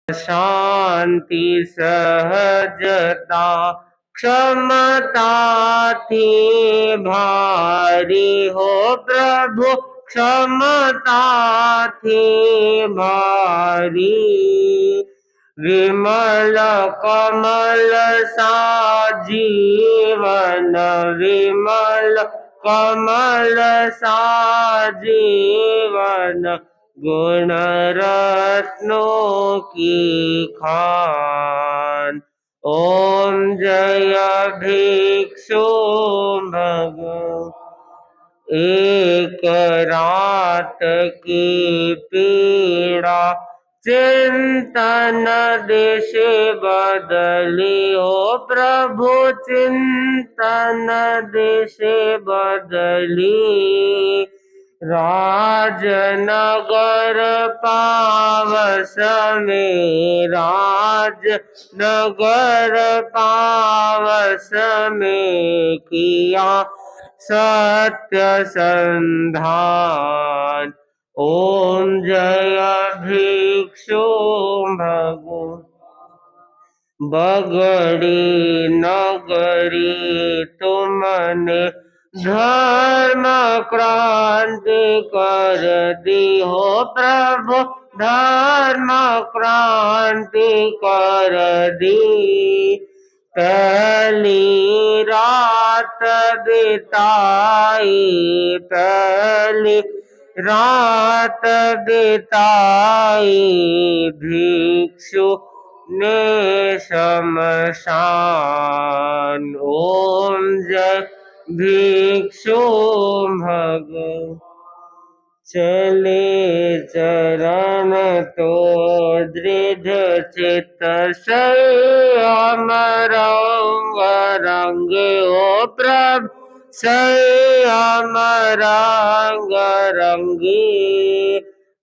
शांति सहजता क्षमता थी भारी हो प्रभु क्षमता थी भारी विमल कमल सा जीवन विमल कमल सा जीवन गुण रत्नों की खान। ओम जय भिक्षु भगवान। एक रात की पीड़ा चिंतन दिश बदली हो प्रभु चिंतन दिश बदली राजनगर पावस में राजनगर पावस में किया सत्य संधान। ओम जय भिक्षु भगवान। बगड़ी नगरी तुमने धर्म क्रांति कर दी हो प्रभु धर्म क्रांति कर दी। पहली रात बिताई पहली रात बिताई भिक्षु ने शमशान। ओम जय भिक्षु भगवान। चले चरण तो दृढ़ चित्त से अमर रंग रंगे ओ प्रभु से अमर रंग रंगी।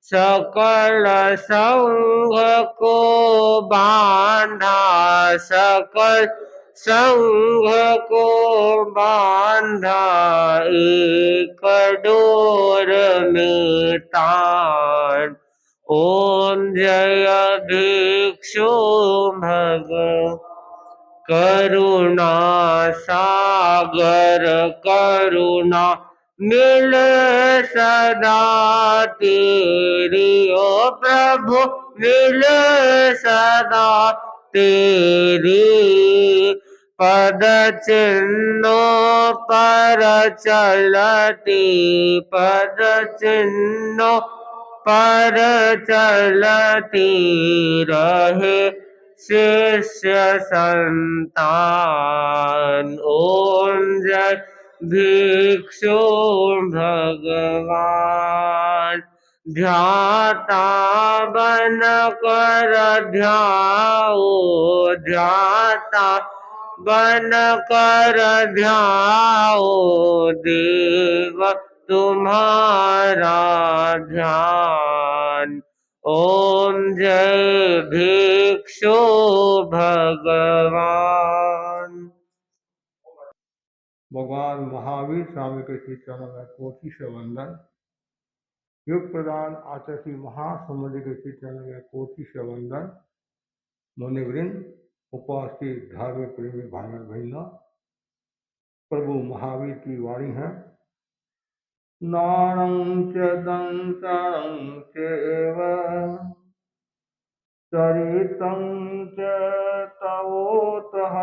सकल संघ को बांधा सकल संघ को बांधा एक डोर में तान। ओम जय भिक्षु भगवान। करुणा सागर करुणा मिले सदा तेरी ओ प्रभु मिले सदा तेरी। पद चिन्हों पर चलती पद चिन्हों पर चलती रहे शिष्य संतान। ओम जय भिक्षु भगवान। ध्याता बन कर ध्याओ ध्याता बन कर ध्याओ देव तुम्हारा ध्यान। ओम जय भिक्षु भगवान। भगवान महावीर स्वामी के श्री चरणों में कोटि से वंदन। युग प्रदान आचार्य श्री महासमुद्र के श्री चरणों में कोटि से वंदन। मुनिवृंद उपस्थित धार्मिक प्रेमी भाई बहनों, प्रभु महावीर की वाणी है। नारं च दंसं चैव चरितं च तवोतः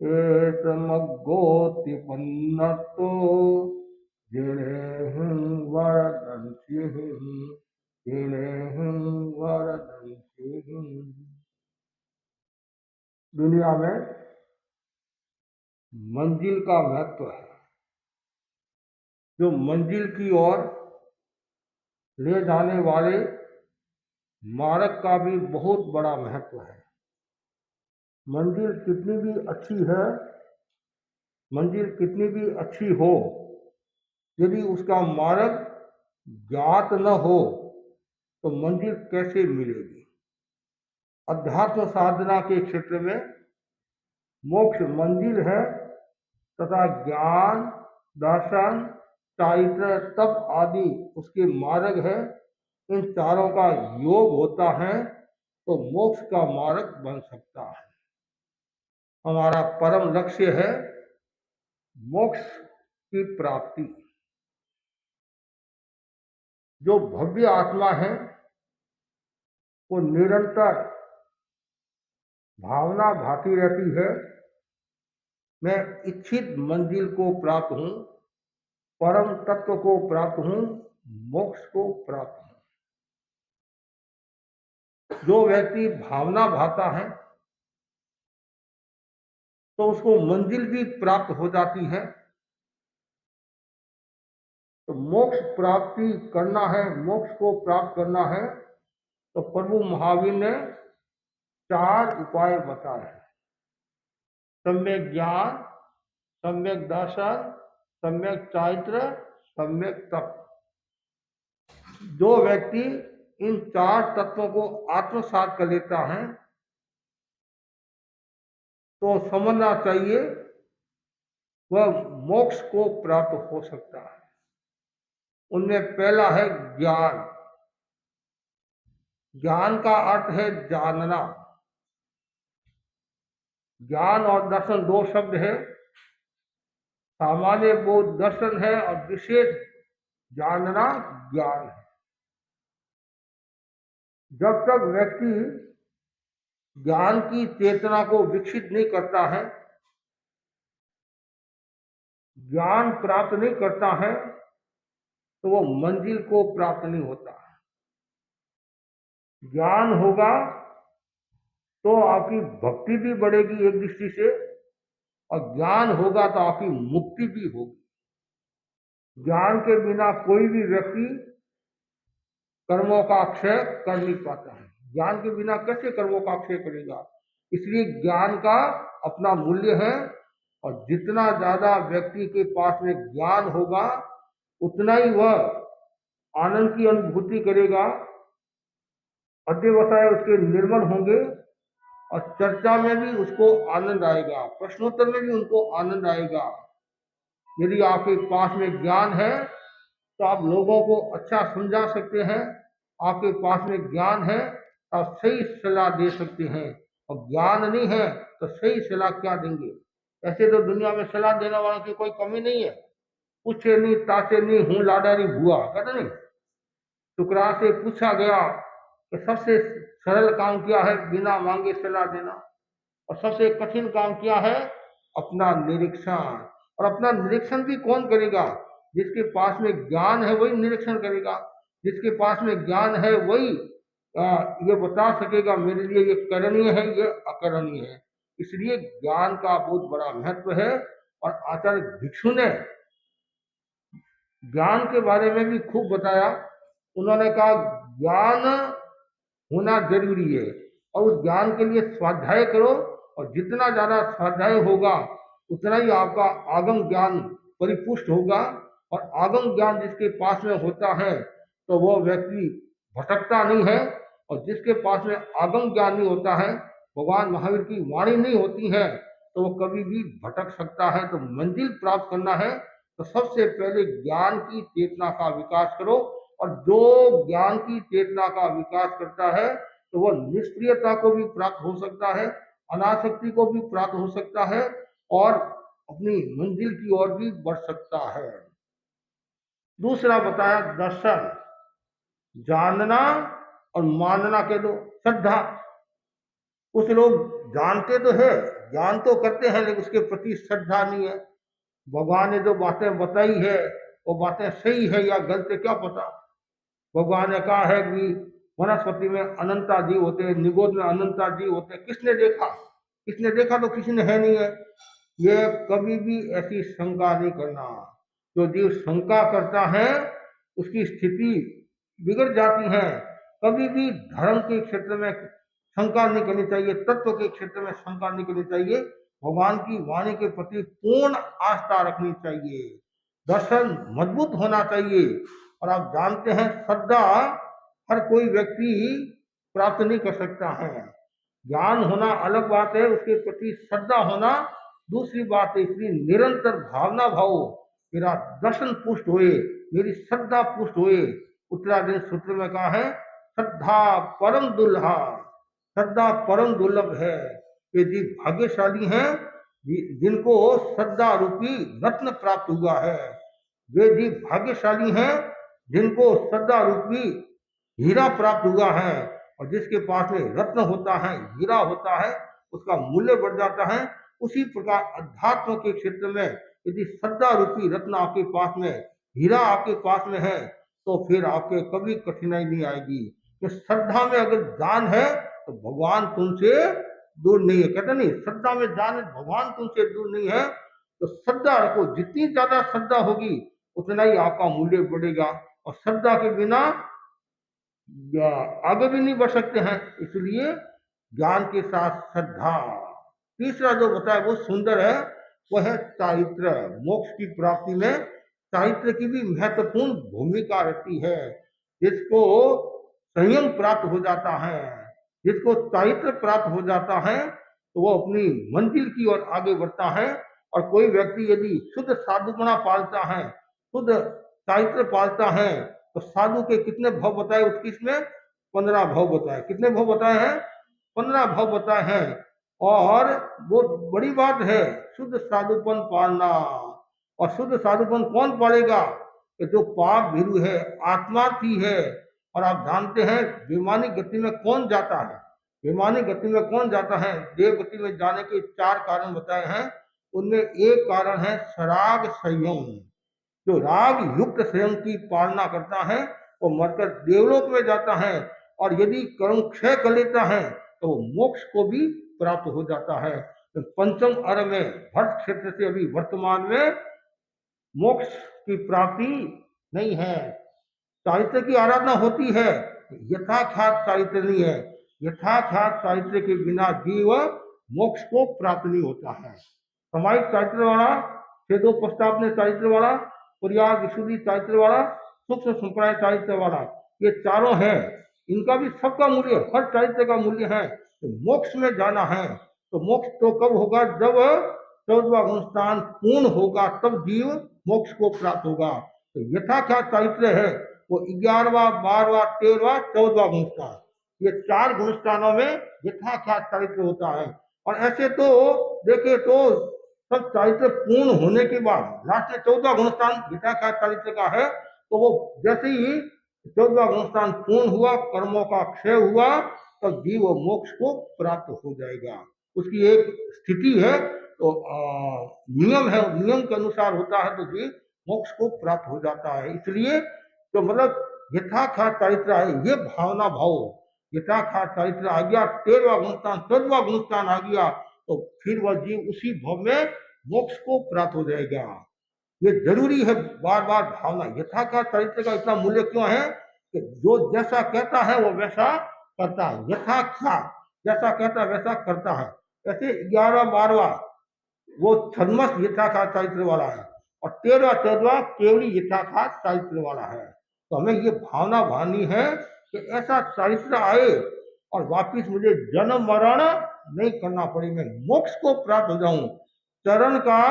एतमग्गोत्पन्नतो जिनेहिं वरदंसिहिं। दुनिया में मंजिल का महत्व है। जो मंजिल की ओर ले जाने वाले मार्ग का भी बहुत बड़ा महत्व है। मंजिल कितनी भी अच्छी है, मंजिल कितनी भी अच्छी हो, यदि उसका मार्ग ज्ञात न हो तो मंजिल कैसे मिलेगी। अध्यात्म साधना के क्षेत्र में मोक्ष मंजिल है तथा ज्ञान दर्शन चारित्र तप आदि उसके मार्ग है। इन चारों का योग होता है तो मोक्ष का मार्ग बन सकता है। हमारा परम लक्ष्य है मोक्ष की प्राप्ति। जो भव्य आत्मा है वो निरंतर भावना भाती रहती है, मैं इच्छित मंजिल को प्राप्त हूँ, परम तत्व को प्राप्त हूँ, मोक्ष को प्राप्त हूँ। जो व्यक्ति भावना भाता है तो उसको मंजिल भी प्राप्त हो जाती है। तो मोक्ष प्राप्ति करना है, मोक्ष को प्राप्त करना है तो प्रभु महावीर ने 4 उपाय बताए हैं। सम्यक ज्ञान, सम्यक दर्शन, सम्यक चारित्र, सम्यक तप। जो व्यक्ति इन 4 तत्वों को आत्मसात कर लेता है तो समझना चाहिए वह मोक्ष को प्राप्त हो सकता है। उनमें पहला है ज्ञान। ज्ञान का अर्थ है जानना। ज्ञान और दर्शन 2 शब्द है। सामान्य बोध दर्शन है और विशेष जानना ज्ञान है। जब तक व्यक्ति ज्ञान की चेतना को विकसित नहीं करता है, ज्ञान प्राप्त नहीं करता है तो वो मंजिल को प्राप्त नहीं होता है। ज्ञान होगा तो आपकी भक्ति भी बढ़ेगी एक दृष्टि से, और ज्ञान होगा तो आपकी मुक्ति भी होगी। ज्ञान के बिना कोई भी व्यक्ति कर्मों का क्षय कर नहीं पाता है। ज्ञान के बिना कैसे कर्मों का क्षय करेगा? इसलिए ज्ञान का अपना मूल्य है, और जितना ज्यादा व्यक्ति के पास में ज्ञान होगा उतना ही वह आनंद की अनुभूति करेगा, अध्यवसाय उसके निर्मल होंगे और चर्चा में भी उसको आनंद आएगा, प्रश्नोत्तर में भी उनको आनंद आएगा। यदि आपके पास में ज्ञान है तो आप लोगों को अच्छा समझा सकते हैं, आपके पास में ज्ञान है तो आप सही सलाह दे सकते हैं, और ज्ञान नहीं है तो सही सलाह क्या देंगे? ऐसे तो दुनिया में सलाह देने वालों की कोई कमी नहीं है। पूछे नहीं ताचे नहीं हूँ लाडारी भुआ, कहते नहीं। शुक्रार से पूछा गया कि सबसे सरल काम क्या है? बिना मांगे सलाह देना। और सबसे कठिन काम क्या है? अपना निरीक्षण। और अपना निरीक्षण भी कौन करेगा? जिसके पास में ज्ञान है वही निरीक्षण करेगा। जिसके पास में ज्ञान है वही ये बता सकेगा मेरे लिए ये करणीय है, ये अकरणीय है। इसलिए ज्ञान का बहुत बड़ा महत्व है। और आचार्य भिक्षु ने ज्ञान के बारे में भी खूब बताया। उन्होंने कहा ज्ञान होना जरूरी है, और उस ज्ञान के लिए स्वाध्याय करो, और जितना ज्यादा स्वाध्याय होगा उतना ही आपका आगम ज्ञान परिपुष्ट होगा। और आगम ज्ञान जिसके पास में होता है तो वह व्यक्ति भटकता नहीं है, और जिसके पास में आगम ज्ञान नहीं होता है, भगवान महावीर की वाणी नहीं होती है, तो वो कभी भी भटक सकता है। तो मंजिल प्राप्त करना है तो सबसे पहले ज्ञान की चेतना का विकास करो, और जो ज्ञान की चेतना का विकास करता है तो वह निष्क्रियता को भी प्राप्त हो सकता है, अनासक्ति को भी प्राप्त हो सकता है, और अपनी मंजिल की ओर भी बढ़ सकता है। दूसरा बताया दर्शन। जानना और मानना के दो। श्रद्धा, कुछ लोग जानते तो है, ज्ञान तो करते हैं, लेकिन उसके प्रति श्रद्धा नहीं है। भगवान ने जो बातें बताई है वो बातें सही है या गलत है क्या पता। भगवान ने कहा है कि वनस्पति में अनंता जीव होते हैं, निगोद में अनंता जीव होते हैं। किसने देखा? किसने देखा? तो किसी ने है नहीं है। ये कभी भी ऐसी शंका नहीं करना। जो जीव शंका करता है उसकी स्थिति बिगड़ जाती है। कभी भी धर्म के क्षेत्र में शंका नहीं करनी चाहिए, तत्व के क्षेत्र में शंका नहीं करनी चाहिए। भगवान की वाणी के प्रति पूर्ण आस्था रखनी चाहिए। दर्शन मजबूत होना चाहिए। और आप जानते हैं श्रद्धा हर कोई व्यक्ति प्राप्त नहीं कर सकता है। ज्ञान होना अलग बात है, उसके प्रति श्रद्धा होना दूसरी बात है। इसलिए निरंतर भावना भाव, मेरा दर्शन पुष्ट होए, मेरी श्रद्धा पुष्ट होए, उत्तराधीन सूत्र में कहा है, श्रद्धा परम दुल्हा, श्रद्धा परम दुर्लभ है। ये जी भाग्यशाली हैं जिनको श्रद्धा रूपी रत्न प्राप्त हुआ है। वे जी भाग्यशाली हैं जिनको श्रद्धा रूपी हीरा प्राप्त हुआ है। और जिसके पास में रत्न होता है, हीरा होता है, उसका मूल्य बढ़ जाता है। उसी प्रकार अध्यात्म के क्षेत्र में यदि श्रद्धा रूपी रत्न आपके पास में, हीरा आपके पास में है, तो फिर आपके कभी कठिनाई नहीं आएगी। तो श्रद्धा में अगर दान है तो भगवान तुमसे दूर नहीं है। कहते नहीं, श्रद्धा में दान है, भगवान तुमसे दूर नहीं है। तो श्रद्धा रखो, जितनी ज्यादा श्रद्धा होगी उतना ही आपका मूल्य बढ़ेगा। और श्रद्धा के बिना आगे भी नहीं बढ़ सकते हैं, इसलिए ज्ञान के साथ श्रद्धा। तीसरा जो बताया वो सुंदर है, वह है चारित्र। मोक्ष की प्राप्ति में चारित्र की भी महत्वपूर्ण भूमिका रहती है। जिसको संयम प्राप्त हो जाता है, जिसको चारित्र प्राप्त हो जाता है, तो वो अपनी मंजिल की ओर आगे बढ़ता है। और कोई व्यक्ति यदि शुद्ध साधुपना पालता है, शुद्ध चारित्र पालता है, तो साधु के कितने भाव बताए 21 में? 15 भाव बताए। कितने भाव बताए हैं? 15 भाव बताए हैं। और वो बड़ी बात है शुद्ध साधुपन पालना। और शुद्ध साधुपन कौन पालेगा? कि जो पाप भीरु है, आत्मार्थी है। और आप जानते हैं विमानी गति में कौन जाता है? विमानी गति में कौन जाता है? देव गति में जाने के 4 कारण बताए हैं। उनमें एक कारण है सराग संयम। जो राग युक्त संयम की पालना करता है वो मरकर देवलोक में जाता है। और यदि कर्म क्षय कर लेता है तो वो मोक्ष को भी प्राप्त हो जाता है। तो पंचम अर में भट्ट क्षेत्र से अभी वर्तमान में मोक्ष की प्राप्ति नहीं है। चारित्र की आराधना होती है, यथाख्यात चारित्र नहीं है। यथाख्यात चारित्र के बिना जीव मोक्ष को प्राप्त नहीं होता है। सामायिक चारित्र वाला, छेदो प्रस्तावने चारित्र वाला, पुरियाग विशुद्धि चारित्र वाला, सूक्ष्म संप्रदाय चारित्र वाला, ये चारों हैं। इनका भी सबका मूल्य, हर चारित्र का मूल्य है। तो मोक्ष में जाना है तो मोक्ष तो कब होगा? जब 14वां गुणस्थान पूर्ण होगा, तब जीव मोक्ष को प्राप्त होगा। तो यथाख्यात चारित्र है वो 11वां, 12वां, 13वां, 14वां गुणस्थान, ये 4 गुणस्थानों में यथाख्यात चारित्र होता है। और ऐसे तो देखे तो सब चारित्र पूर्ण होने के बाद लास्ट में 14वां गुणस्थान यथाख्यात चारित्र का है। तो वो जैसे ही 14वां गुणस्थान पूर्ण हुआ, कर्मों का क्षय हुआ, तब जीव मोक्ष को प्राप्त हो जाएगा। उसकी एक स्थिति है, तो नियम है, नियम के अनुसार होता है तो जीव मोक्ष को प्राप्त हो जाता है। इसलिए तो मतलब यथाख्यात चारित्र है, ये भावना भाव। यथाख्यात चारित्र आ गया, 13वां गुणस्थान, 14वां गुणस्थान आ गया, तो फिर वह जीव उसी भाव में मोक्ष को प्राप्त हो जाएगा। ये जरूरी है बार बार भावना। यथाख्यात चरित्र का इतना मूल्य क्यों है कि जो जैसा कहता है वो वैसा करता है। यथाख्यात, जैसा कहता है वैसा करता है। ऐसे 11वां 12वां वो छद्मस यथाख्यात चरित्र वाला है, और 13वां 14वां केवली यथाख्यात चरित्र वाला है। तो हमें ये भावना भानी है कि ऐसा चरित्र आए और वापिस मुझे जन्म मरण नहीं करना पड़े, मैं मोक्ष को प्राप्त हो जाऊं। चरण का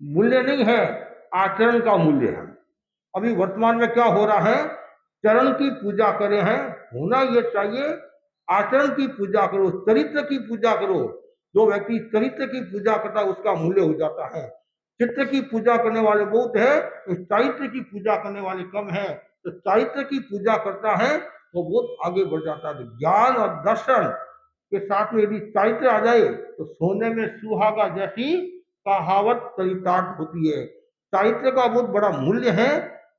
मूल्य नहीं है, आचरण का मूल्य है। अभी वर्तमान में क्या हो रहा है? चरण की पूजा करे हैं, होना ये चाहिए आचरण की पूजा करो, चरित्र की पूजा करो। जो व्यक्ति चरित्र की पूजा करता है उसका मूल्य हो जाता है। चित्र की पूजा करने वाले बहुत है, तो चरित्र की पूजा करने वाले कम है। तो चरित्र की पूजा करता है वो बहुत आगे बढ़ जाता है। ज्ञान और दर्शन के साथ में यदि चरित्र आ जाए तो सोने में सुहागा जैसी कहावत चरितार्थ होती है। चारित्र का बहुत बड़ा मूल्य है,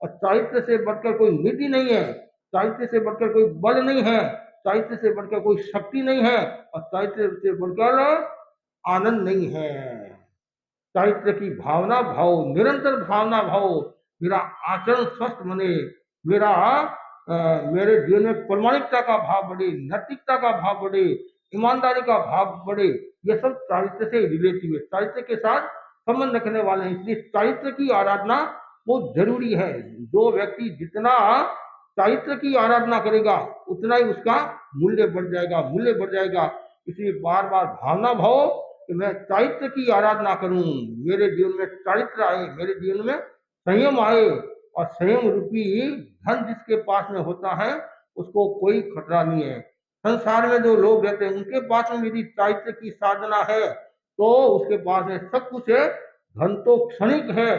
और चारित्र से बढ़कर कोई निधि नहीं है, चारित्र से बढ़कर कोई बल नहीं है, चारित्र से बढ़कर कोई शक्ति नहीं है, और चारित्र से बढ़कर आनंद नहीं है। चारित्र की भावना भाव, निरंतर भावना भाव, मेरा आचरण स्वस्थ बने, मेरा मेरे जीवन में प्रामाणिकता का भाव बढ़े, नैतिकता का भाव बढ़े, ईमानदारी का भाव बढ़े, ये सब चारित्र से रिलेटिव है, चारित्र के साथ संबंध रखने वाले हैं। इसलिए चारित्र की आराधना बहुत जरूरी है। जो व्यक्ति जितना चारित्र की आराधना करेगा उतना ही उसका मूल्य बढ़ जाएगा, मूल्य बढ़ जाएगा। इसलिए बार बार भावना भाव कि मैं चारित्र की आराधना करूं, मेरे जीवन में चारित्र आए, मेरे जीवन में संयम आए, और संयम रूपी धन जिसके पास में होता है उसको कोई खतरा नहीं है। संसार में जो लोग रहते हैं उनके पास में यदि चारित्र की साधना है तो उसके पास में सब कुछ है। धन तो क्षणिक है,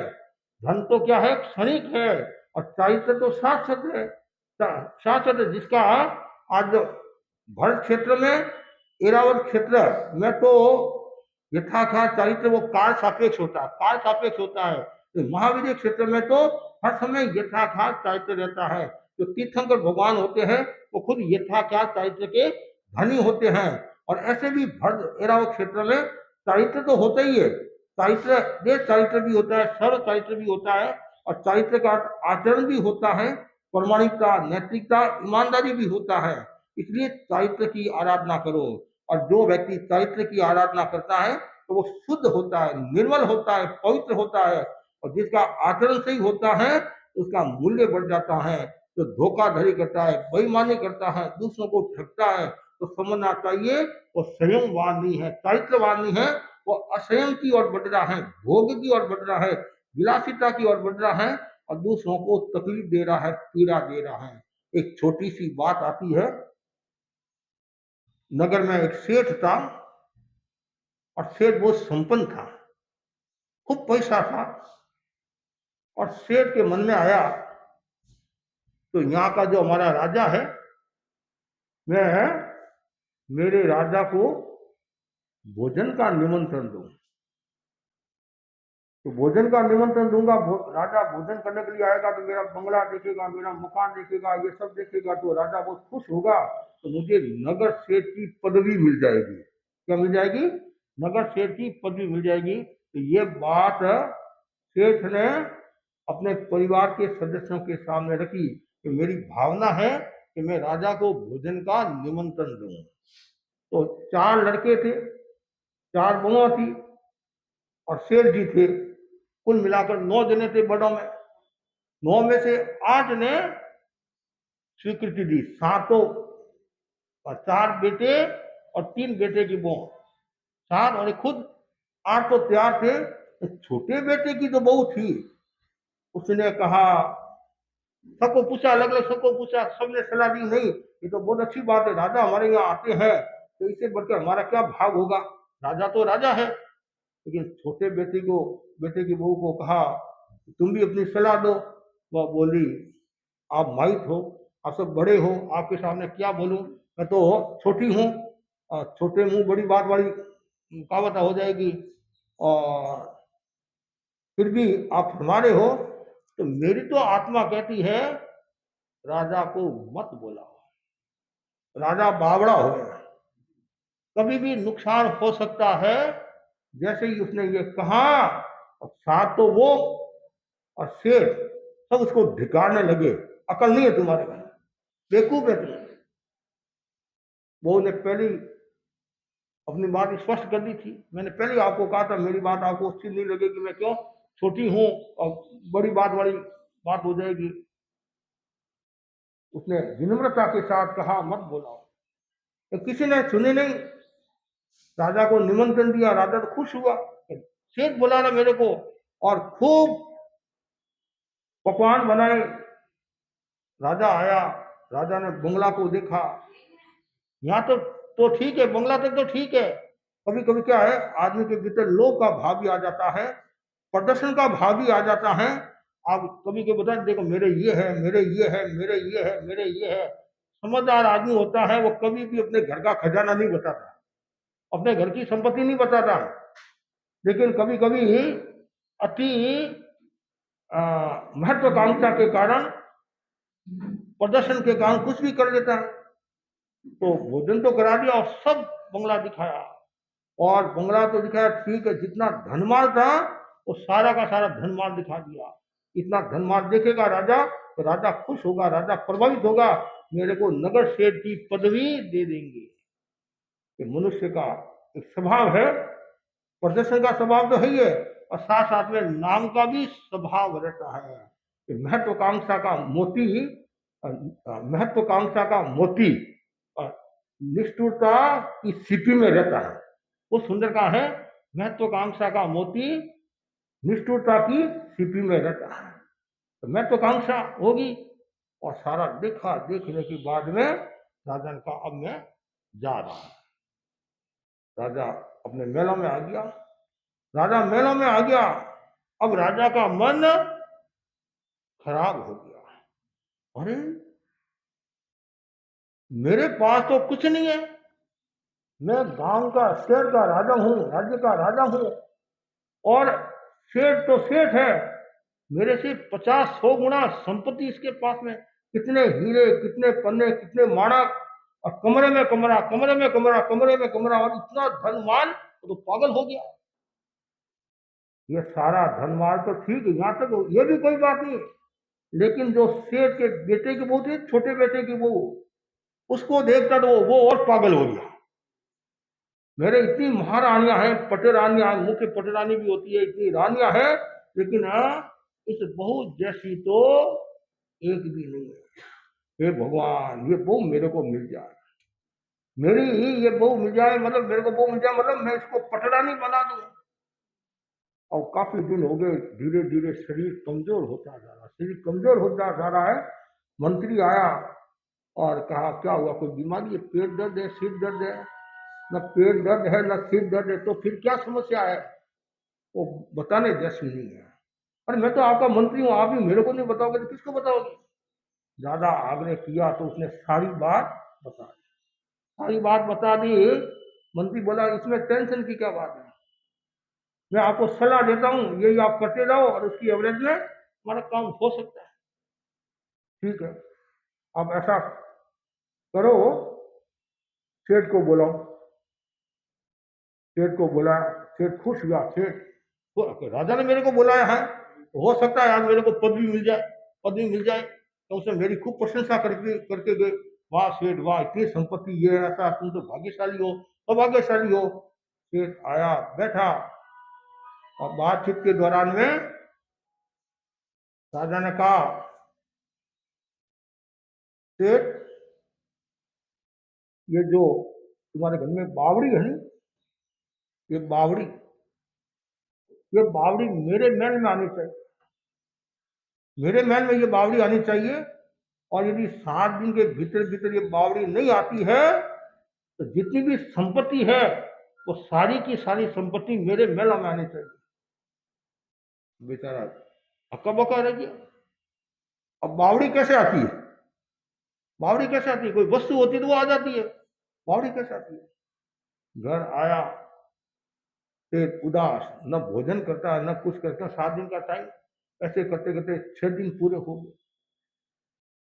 धन तो क्या है, क्षणिक है, और चारित्र तो शाश्वत है। शाश्वत है, जिसका आज भरत क्षेत्र में, एरावत क्षेत्र में तो यथार्थात चारित्र वो काल सापेक्ष होता है, काल सापेक्ष होता है। तो महावीर क्षेत्र में तो हर समय यथार्थात चारित्र रहता है। जो तीर्थंकर भगवान होते हैं वो खुद यथार्थात चारित्र के धनी होते हैं। और ऐसे भी भरत एरावत क्षेत्र में चारित्र तो होता ही है। चारित्र, देश चारित्र भी होता है, सर्व चारित्र भी होता है, और चारित्र का आचरण भी होता है, प्रामाणिकता, नैतिकता, ईमानदारी भी होता है। इसलिए चारित्र की आराधना करो। और जो व्यक्ति चारित्र की आराधना करता है तो वो शुद्ध होता है, निर्मल होता है, पवित्र होता है। और जिसका आचरण सही होता है उसका मूल्य बढ़ जाता है। जो धोखाधड़ी करता है, बेईमानी करता है, दूसरों को ठगता है, तो समझना चाहिए वो संयमवान नहीं है, चारित्रवान नहीं है। वो असंयम की ओर बढ़ रहा है, भोग की ओर बढ़ रहा है, विलासिता की ओर बढ़ रहा है, और दूसरों को तकलीफ दे रहा है, पीड़ा दे रहा है। एक छोटी सी बात आती है। नगर में एक सेठ था, और सेठ बहुत संपन्न था, खूब पैसा था। और सेठ के मन में आया तो यहाँ का जो हमारा राजा है, मैं मेरे राजा को भोजन का निमंत्रण दूं। तो भोजन का निमंत्रण दूंगा, राजा भोजन करने के लिए आएगा तो मेरा बंगला देखेगा, मेरा मकान देखेगा, ये सब देखेगा, तो राजा बहुत खुश होगा। तो मुझे नगर सेठ की पदवी मिल जाएगी। क्या मिल जाएगी? नगर सेठ की पदवी मिल जाएगी। तो ये बात सेठ ने अपने परिवार के सदस्यों के सामने रखी कि मेरी भावना है कि मैं राजा को भोजन का निमंत्रण दूं। तो 4 लड़के थे, 4 बहुआ थी, और सेठ जी थे। कुल मिलाकर 9 जने थे बड़ों में। 9 में से 8 ने स्वीकृति दी, 7 और 4 बेटे और 3 बेटे की बहू, 7 और खुद 8 तो तैयार थे। तो छोटे बेटे की जो बहू थी उसने कहा, सबको पूछा, अलग अलग सबको पूछा, सबने सलाह दी, नहीं ये तो बहुत अच्छी बात है, राजा हमारे यहाँ आते हैं तो इससे बढ़कर हमारा क्या भाग होगा, राजा तो राजा है। लेकिन छोटे बेटे की बहू को कहा तुम भी अपनी सलाह दो। वह बोली, आप माइट हो, आप सब बड़े हो, आपके सामने क्या बोलूं, मैं तो छोटी हूँ, छोटे मुंह बड़ी बात वाली कहावत हो जाएगी। और फिर भी आप हमारे हो, तो मेरी तो आत्मा कहती है राजा को मत बुलाओ, राजा बावड़ा हो गया, कभी भी नुकसान हो सकता है। जैसे ही उसने ये कहा, और साथ तो वो और शेर सब उसको धिकारने लगे, अकल नहीं है तुम्हारे में, बेवकूफ है तुम। वो ने पहली अपनी बात स्पष्ट कर दी थी। मैंने पहले आपको कहा था मेरी बात आपको अच्छी नहीं लगेगी, मैं क्यों, छोटी हूं और बड़ी बात वाली बात हो जाएगी। उसने विनम्रता के साथ कहा मत बुलाओ, तो किसी ने सुने नहीं। राजा को निमंत्रण दिया, राजा तो खुश हुआ, शेख बुला रहा मेरे को, और खूब पकवान बनाए। राजा आया, राजा ने बंगला को देखा, यहाँ तो ठीक है, बंगला तक तो ठीक है। कभी कभी क्या है, आदमी के भीतर लोभ का भाव भी आ जाता है, प्रदर्शन का भाव भी आ जाता है। आप कभी कभी बताए, देखो मेरे ये है, मेरे ये है, मेरे ये है, मेरे ये है। समझदार आदमी होता है वो कभी भी अपने घर का खजाना नहीं बताता, अपने घर की संपत्ति नहीं बताता। लेकिन कभी कभी अति महत्वाकांक्षा के कारण, प्रदर्शन के कारण कुछ भी कर लेता है। तो भोजन तो करा दिया और सब बंगला दिखाया, और बंगला तो दिखाया ठीक है, जितना धनमाल था वो सारा का सारा धनमाल दिखा दिया। इतना धनमाल देखेगा राजा तो राजा खुश होगा, राजा प्रभावित होगा, मेरे को नगर सेठ की पदवी दे देंगे। ये मनुष्य का एक स्वभाव है, प्रदर्शन का स्वभाव तो है ही है, और साथ साथ में नाम का भी स्वभाव रहता है। महत्वाकांक्षा का मोती, महत्वाकांक्षा का मोती निष्ठुरता की सीपी में रहता है। वो सुंदर का है, महत्वाकांक्षा का मोती निष्ठुरता की सीपी में रहता है। तो महत्वाकांक्षा होगी। और सारा देखा, देखने के बाद में राजा ने कहा अब मैं जा रहा हूं। राजा अपने मेलों में आ गया। राजा मेलों में आ गया। अब राजा का मन खराब हो गया। अरे मेरे पास तो कुछ नहीं है, मैं गांव का, शहर का राजा हूं, राज्य का राजा हूं, और सेठ तो सेठ है, मेरे से 50-100 गुना संपत्ति इसके पास में, कितने हीरे, कितने पन्ने, कितने माणक, और कमरे में कमरा, कमरे में कमरा, कमरे में कमरा, और इतना धनवान, तो पागल हो गया। ये सारा धनवान तो ठीक है, यहाँ तक ये भी कोई बात नहीं, लेकिन जो सेठ के बेटे की बहू थी, छोटे बेटे की बहू, उसको देखकर तो वो और पागल हो गया। मेरे इतनी महारानियां हैं, पटरानियां, मुख्य पटरानी भी होती है, इतनी रानियां हैं, लेकिन इस बहू जैसी तो एक भी नहीं है। हे भगवान, ये बहू मेरे को मिल जाए, मेरी ही ये बहू मिल जाए, मतलब मेरे को बहू मिल जाए, मतलब मैं इसको पटरानी बना दूं। और काफी दिन हो गए, धीरे धीरे शरीर कमजोर होता जा रहा, शरीर कमजोर होता जा रहा है। मंत्री आया और कहा क्या हुआ, कोई बीमारी है, पेट दर्द है, सिर दर्द है? न पेट दर्द है न सिर दर्द है, तो फिर क्या समस्या है? वो बताने जैसी नहीं है। अरे मैं तो आपका मंत्री हूँ, आप ही मेरे को नहीं बताओगे तो किसको बताओगे? ज्यादा आग्रह किया तो उसने सारी बात बता दी, सारी बात बता दी। मंत्री बोला इसमें टेंशन की क्या बात है, मैं आपको सलाह देता हूँ, यही आप करते जाओ और उसकी एवरेज में हमारा काम हो सकता है। ठीक है, अब ऐसा करो, सेठ को बुलाओ। सेठ को बुलाया, सेठ खुश हुआ। सेठ राजा ने मेरे को बुलाया है, तो हो सकता है आज मेरे को पदवी मिल जाए, पदवी मिल जाए। तो उसने मेरी खूब प्रशंसा करके करके गए, वाह सेठ वाह, इतनी संपत्ति, ये ऐसा, तुम तो भाग्यशाली हो, सौभाग्यशाली हो। सेठ आया, बैठा, और बातचीत के दौरान में राजा ने कहा, सेठ ये जो तुम्हारे घर में बावड़ी है ना, ये बावड़ी, ये बावड़ी मेरे महल में आनी चाहिए, मेरे महल में ये बावड़ी आनी चाहिए। और यदि 7 दिन के भीतर भीतर ये बावड़ी नहीं आती है, तो जितनी भी संपत्ति है वो सारी की सारी संपत्ति मेरे महल में आनी चाहिए। बेचारा हक्का बक्का रह गया। अब बावड़ी कैसे आती है? बावड़ी कैसे आती है? कोई वस्तु होती तो वो आ जाती है, बावड़ी कैसे आती है? घर आया, पेट उदास, न भोजन करता है न कुछ करता। 7 दिन का टाइम, ऐसे करते करते 6 दिन पूरे हो गए,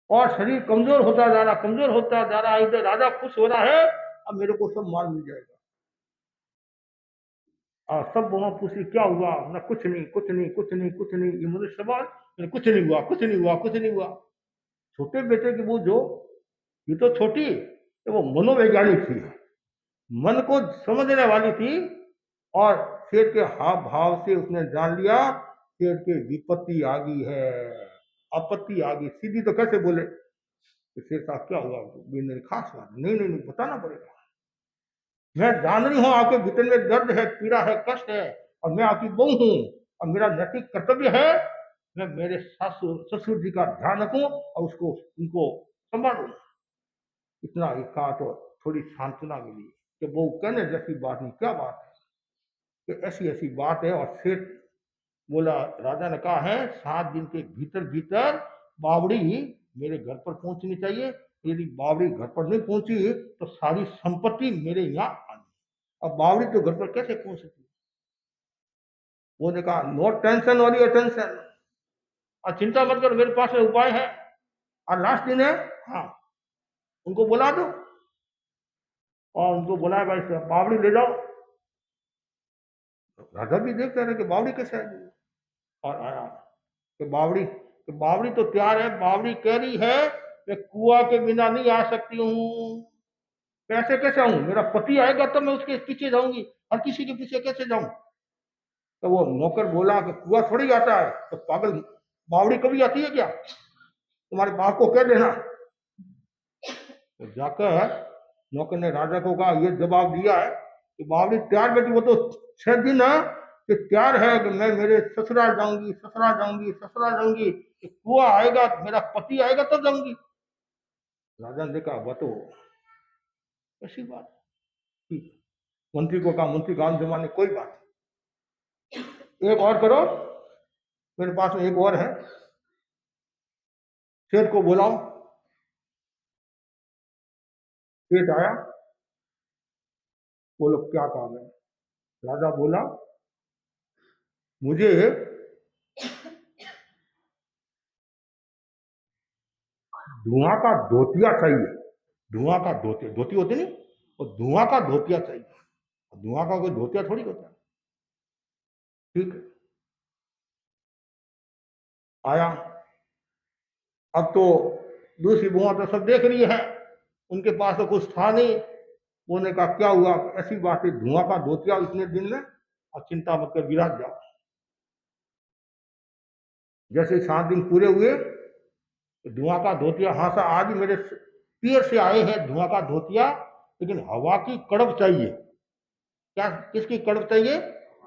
और शरीर कमजोर होता जा रहा, कमजोर होता जा रहा। इधर राजा खुश हो रहा है, अब मेरे को सब माल मिल जाएगा। और सब वहां पूछी क्या हुआ, ना कुछ नहीं, कुछ नहीं, कुछ नहीं, कुछ नहीं, ये मुझे सवाल, कुछ नहीं हुआ, कुछ नहीं हुआ, कुछ नहीं हुआ। छोटे बेटे की वो जो, ये तो छोटी, तो वो मनोवैज्ञानिक थी, मन को समझने वाली थी, और शेर के हाव भाव से उसने जान लिया शेर के विपत्ति आ गई है, आपत्ति आ गई। सीधी तो कैसे बोले कि शेर साहब क्या हुआ, मेरी खास बात नहीं, नहीं नहीं बताना पड़ेगा, मैं जान रही हूँ आपके भीतर में दर्द है, पीड़ा है, कष्ट है, और मैं आपकी बहू हूँ, और मेरा नैतिक कर्तव्य है मैं मेरे सासुर ससुर जी का ध्यान रखूं और उसको उनको संभालूं। इतना ही कहा तो थोड़ी सांत्वना मिली कि वो कहने जैसी बात नहीं, क्या बात है कि ऐसी ऐसी बात है। और सेठ बोला, राजा ने कहा है 7 दिन के भीतर भीतर बावड़ी मेरे घर पर पहुंचनी चाहिए, यदि बावड़ी घर पर नहीं पहुंची तो सारी संपत्ति मेरे यहाँ आनी। अब बावड़ी तो घर पर कैसे पहुंच सकती? वो ने कहा नो टेंशन और टेंशन, और चिंता मत कर, मेरे पास में उपाय है। और लास्ट दिन है, हाँ उनको बुला दो, और उनको बुलाया, भाई बावड़ी ले जाओ। राजा भी देखते रहे कि बावड़ी कैसे आएगी, और आया कि बावड़ी तो तैयार है। बावड़ी कह रही है मैं कुआ के बिना नहीं आ सकती हूँ। कैसे कैसे आऊं, मेरा पति आएगा तब मैं उसके पीछे जाऊंगी, और किसी के पीछे कैसे जाऊं? तो वो नौकर बोला कि कुआ थोड़ी आता है, तो पागल, बावड़ी कभी आती है क्या? तुम्हारे बाप को कह देना। तो जाकर नौकर ने राजा को कहा, ये जवाब दिया है कि बावड़ी तैयार बैठी, वो तो 6 दिन कि तैयार है कि मैं मेरे ससुराल जाऊंगी, ससुराल जाऊंगी, ससुराल जाऊंगी, कुआ आएगा, मेरा पति आएगा तो जाऊंगी। राजा ने देखा वह तो ऐसी बात ठीक। मंत्री को कहा, मंत्री गांव जमाने कोई बात नहीं, एक और करो, मेरे पास में एक और है, सेठ को बुलाओ। सेठ आया, बोलो क्या काम है। राजा बोला, मुझे धुआं का धोतिया चाहिए। धुआं का धोतिया, धोती होती नहीं, और धुआं का धोतिया चाहिए। धुआं का कोई धोतिया थोड़ी होता है। ठीक है, आया। अब तो दूसरी बुआ तो सब देख रही है, उनके पास तो कुछ था नहीं। उन्होंने कहा क्या हुआ, ऐसी बात है, धुआं का धोतिया इतने दिन में, और चिंता मत कर, विराट जाओ। जैसे 7 दिन पूरे हुए, तो धुआं का धोतिया, हाँ सर आज मेरे पियर से आए हैं धुआं का धोतिया, लेकिन हवा की कड़ब चाहिए। क्या, किसकी कड़ब चाहिए?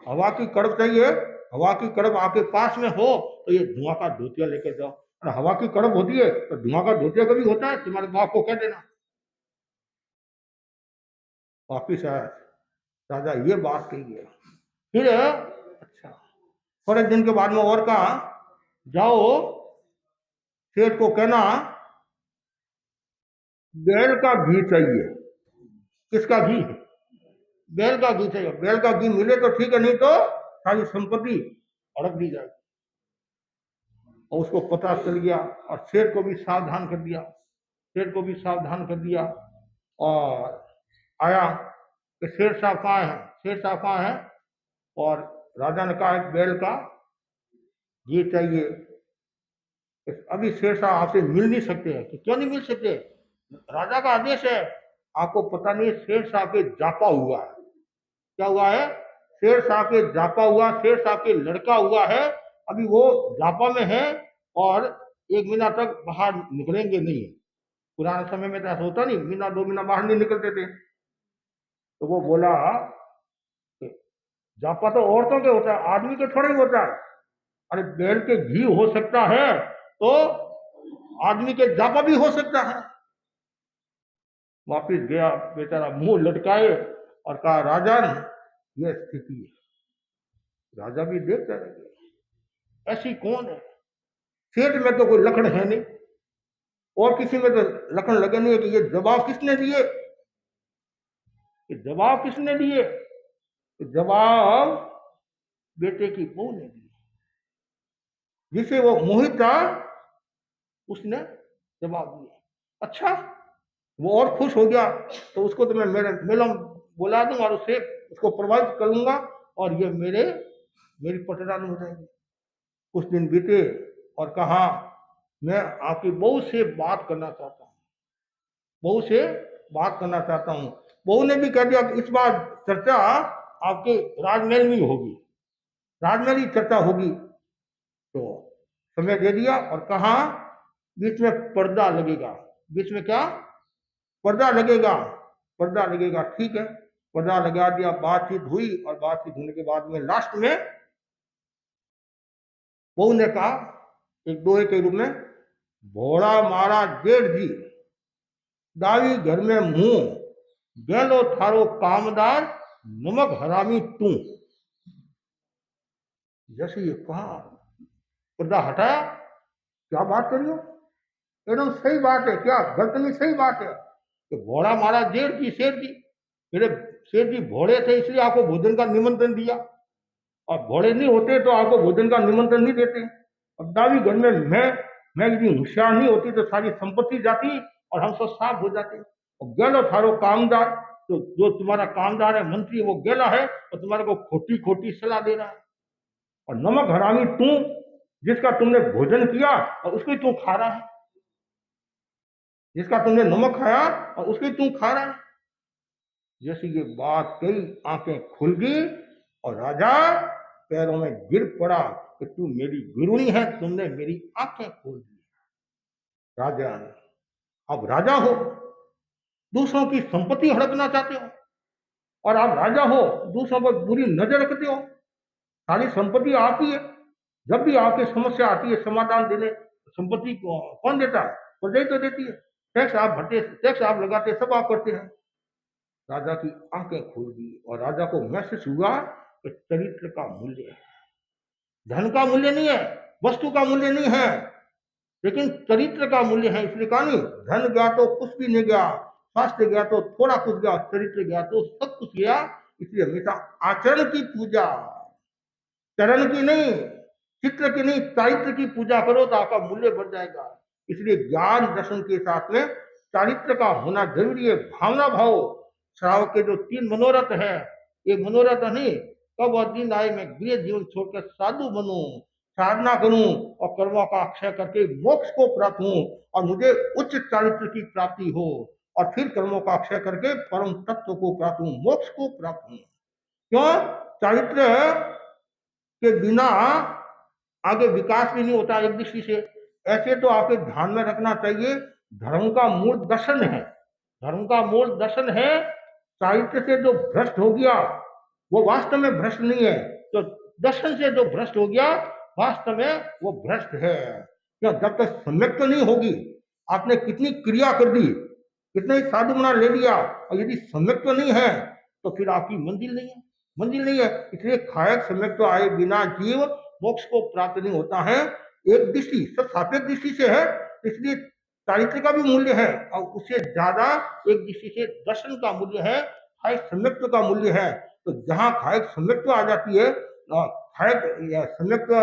हवा की कड़ब चाहिए। हवा की कड़ब आपके पास में हो तो ये धुआं का धोतिया लेके जाओ। और हवा की कड़ब होती है तो धुआं का धोतिया कभी होता है, तुम्हारे बाप को कह देना। वापिस आया, राजा ये बात कही है। फिर अच्छा, थोड़े दिन के बाद में और कहा, जाओ सेठ को कहना बैल का घी चाहिए। किसका घी? बैल का घी चाहिए। बैल का घी मिले तो ठीक है, नहीं तो सारी संपत्ति हड़प दी जाए। और उसको पता चल गया, और शेर को भी सावधान कर दिया। शेर को भी सावधान कर दिया, और आया कि शेर साहब कहाँ है, शेर साहब कहाँ है। और राजा ने कहा बैल का घी चाहिए। अभी शेर साहब आपसे मिल नहीं सकते हैं। कि क्यों नहीं मिल सकते? राजा का आदेश है। आपको पता नहीं, शेर साहब के जापा हुआ है। क्या हुआ है? शेर साहब के जापा हुआ, शेर साहब के लड़का हुआ है। अभी वो जापा में है, और 1 महीना तक बाहर निकलेंगे नहीं। पुराने समय में तो ऐसा होता नहीं, महीना 2 महीना बाहर नहीं निकलते थे। तो वो बोला, जापा तो औरतों के होता है, आदमी के थोड़ा ही होता है। अरे बैल के घी हो सकता है तो आदमी के जापा भी हो सकता है। वापिस गया बेचारा, मुंह लटकाए, और कहा राजन ये स्थिति है। राजा भी देखते रह गए, ऐसी कौन है? सेठ में तो कोई लक्षण है नहीं, और किसी में तो लक्षण लगे नहीं है कि ये जवाब किसने दिए, कि जवाब किसने दिए। जवाब बेटे की बहू ने दिए, जिसे वो मोहित था उसने जवाब दिया। अच्छा, वो और खुश हो गया, तो उसको तो मैं मेरे मेला बुला दूंगा, और उससे उसको प्रभावित करूंगा, और ये मेरी पटरानी हो जाएगी। कुछ दिन बीते, और कहा मैं आपकी बहू से बात करना चाहता हूँ, बहू से बात करना चाहता हूँ। बहू ने भी कह दिया कि इस बार चर्चा आपके राजमहल में होगी, राजमहल की चर्चा होगी। तो समय दे दिया, और कहा बीच में पर्दा लगेगा। बीच में क्या? पर्दा लगेगा। पर्दा लगेगा, ठीक है, पर्दा लगा दिया। बातचीत हुई, और बातचीत होने के बाद में लास्ट में बहू ने कहा एक दोहे के रूप में, भोड़ा मारा जेठ जी, दावी घर में मुंह, गेलो थारो कामदार, नमक हरामी तू। जैसे ये कहा, पर्दा हटाया, क्या बात करियो, एकदम सही बात है, क्या गलत नहीं, सही बात है कि भोड़ा मारा जेठ जी, शेर जी, मेरे शेर जी भोड़े थे इसलिए आपको भोजन का निमंत्रण दिया, और भोड़े नहीं होते तो आपको भोजन का निमंत्रण नहीं देते। अब दावी घर में मैं यदि होशियार नहीं होती तो सारी संपत्ति जाती, और हम सब साफ हो जाते। और गेलो थारो कामदार, तो जो तुम्हारा कामदार है, मंत्री, वो गेला है, और तुम्हारे को खोटी खोटी सलाह दे रहा है। और नमक हरामी तू, जिसका तुमने भोजन किया और उसको तू खा रहा है, जिसका तुमने नमक खाया और उसकी तू खा रहा है। जैसे ये बात कही, आंखें खुल गई, और राजा पैरों में गिर पड़ा कि तू मेरी गुरुनी है, तुमने मेरी आंखें खोल दी। राजा, अब राजा हो, दूसरों की संपत्ति हड़पना चाहते हो, और आप राजा हो, दूसरों पर बुरी नजर रखते हो। सारी संपत्ति आपकी है। जब भी आपकी समस्या आती है समाधान देने संपत्ति को कौन देता है? प्रजा ही तो देती है। टैक्स आप भरते, टैक्स आप लगाते, सब आप करते हैं। राजा की आंखें खुल गई और राजा को महसूस हुआ कि चरित्र का मूल्य है, धन का मूल्य नहीं है, वस्तु का मूल्य नहीं है, लेकिन चरित्र का मूल्य है। इसलिए कहा नहीं, धन गया तो कुछ भी नहीं गया, स्वास्थ्य गया तो थोड़ा कुछ गया, चरित्र गया तो सब कुछ गया। इसलिए हमेशा आचरण की पूजा, चरण की नहीं, चित्र की नहीं, चारित्र की पूजा करो तो आपका मूल्य बढ़ जाएगा। इसलिए ज्ञान दर्शन के साथ में चारित्र का होना जरूरी है। भावना भाव, श्रावक के जो 3 मनोरथ है, ये मनोरथ नहीं, कब वह दिन आए मैं गृह जीवन छोड़कर साधु बनूं, साधना करूं और कर्मों का अक्षय करके मोक्ष को प्राप्त हूं और मुझे उच्च चारित्र की प्राप्ति हो और फिर कर्मों का अक्षय करके परम तत्व को प्राप्त हूं, मोक्ष को प्राप्त हूं। क्यों? चारित्र के बिना आगे विकास भी नहीं होता एक दृष्टि से। ऐसे तो आपके ध्यान में रखना चाहिए, धर्म का मूल दर्शन है, धर्म का मूल दर्शन है। साहित्य से जो भ्रष्ट हो गया वो वास्तव में भ्रष्ट नहीं है, तो दर्शन से जो भ्रष्ट हो गया वास्तव में वो भ्रष्ट है। क्या? जब तक सम्यक तो नहीं होगी, आपने कितनी क्रिया कर दी, कितना ही साधु मना ले लिया, और यदि सम्यक तो नहीं है तो फिर आपकी मंजिल नहीं है, मंजिल नहीं है। इसलिए खायक सम्यक तो आए बिना जीव मोक्ष को प्राप्त नहीं होता है। एक दृष्टि सब सापेक्ष दृष्टि से है, इसलिए चारित्र का भी मूल्य है और उससे ज्यादा एक दृष्टि से दर्शन का मूल्य है, खायक सम्यक्त्व का मूल्य है। तो जहां खायक सम्यक्त्व आ जाती है, खायक सम्यक्त्व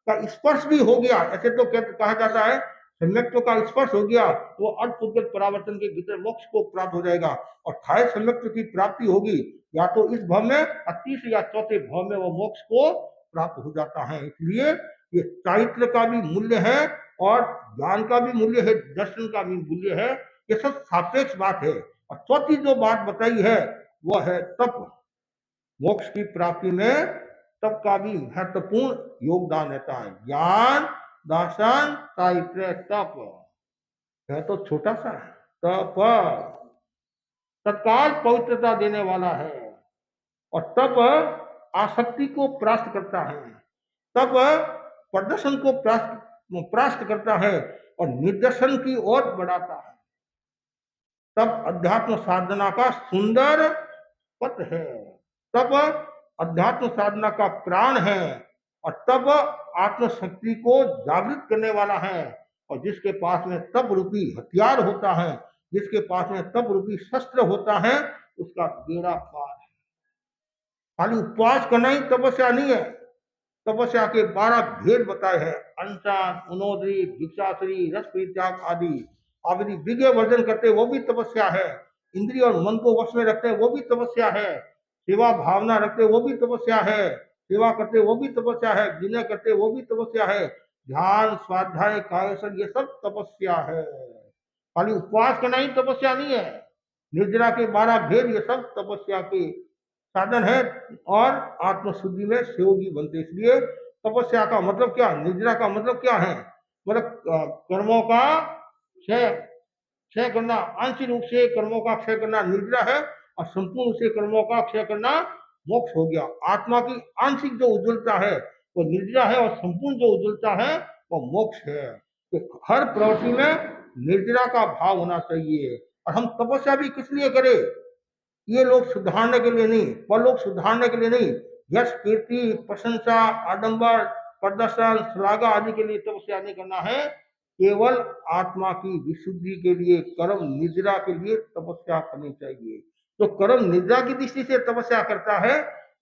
का स्पर्श भी हो गया, ऐसे तो कहा जाता है सम्यक्त्व का स्पर्श हो गया तो अर्थ परावर्तन के भीतर मोक्ष को प्राप्त हो जाएगा। और खायक सम्यक्त्व की प्राप्ति होगी या तो इस भव में, 30 या चौथे भव में वो मोक्ष को प्राप्त हो जाता है। इसलिए ये चारित्र का भी मूल्य है और ज्ञान का भी मूल्य है, दर्शन का भी मूल्य है। ये सब सापेक्ष बात है। और चौथी जो बात बताई है वो है तप। मोक्ष की प्राप्ति में तप का भी महत्वपूर्ण योगदान रहता है। ज्ञान, दर्शन, चारित्र, तप है तो छोटा सा है। तप तत्काल पवित्रता देने वाला है और तप आसक्ति को परास्त करता है, तप प्रदर्शन को परास्त करता है और निदर्शन की ओर बढ़ाता है। तप अध्यात्म साधना का सुंदर पथ है, तप अध्यात्म साधना का प्राण है और तप आत्मशक्ति को जागृत करने वाला है। और जिसके पास में तप रूपी हथियार होता है, जिसके पास में तप रूपी शस्त्र होता है, उसका बेड़ा पार है। खाली उपवास करना ही तपस्या नहीं है। तपस्या के 12 भेद बताए हैं, अनशन, उनोदरी, भिक्षाश्री, रस परित्याग आदि। आप यदि विज्ञ वर्जन करते वो भी तपस्या है, इंद्रिय और मन को वश में रखते वो भी तपस्या है, सेवा भावना रखते वो भी तपस्या है, सेवा करते वो भी तपस्या है, विनय करते वो भी तपस्या है, ध्यान, स्वाध्याय, कायसन, ये सब तपस्या है। खाली उपवास करना ही तपस्या नहीं है। निर्जरा के 12 भेद ये सब तपस्या के साधन है और आत्मशुद्धि में सहयोगी बनते। इसलिए तपस्या का मतलब क्या, निर्जरा का मतलब क्या है? मतलब कर्मों का क्षय करना, आंशिक रूप से कर्मों का क्षय करना निर्जरा है और संपूर्ण रूप से कर्मों का क्षय करना मोक्ष हो गया। आत्मा की आंशिक जो उज्ज्वलता है वो निर्जरा है और संपूर्ण जो उज्ज्वलता है वो मोक्ष है। तो हर प्रवृत्ति में निर्जरा का भाव होना चाहिए। और हम तपस्या भी किस लिए करें? ये लोग सुधारने के लिए नहीं, परलोक सुधारने के लिए नहीं, यश, कीर्ति, प्रशंसा, आडंबर, प्रदर्शन, श्लाघा आदि के लिए तपस्या नहीं करना है। केवल आत्मा की विशुद्धि के लिए, कर्म निद्रा के लिए तपस्या करनी चाहिए। तो कर्म निद्रा की दृष्टि से तपस्या करता है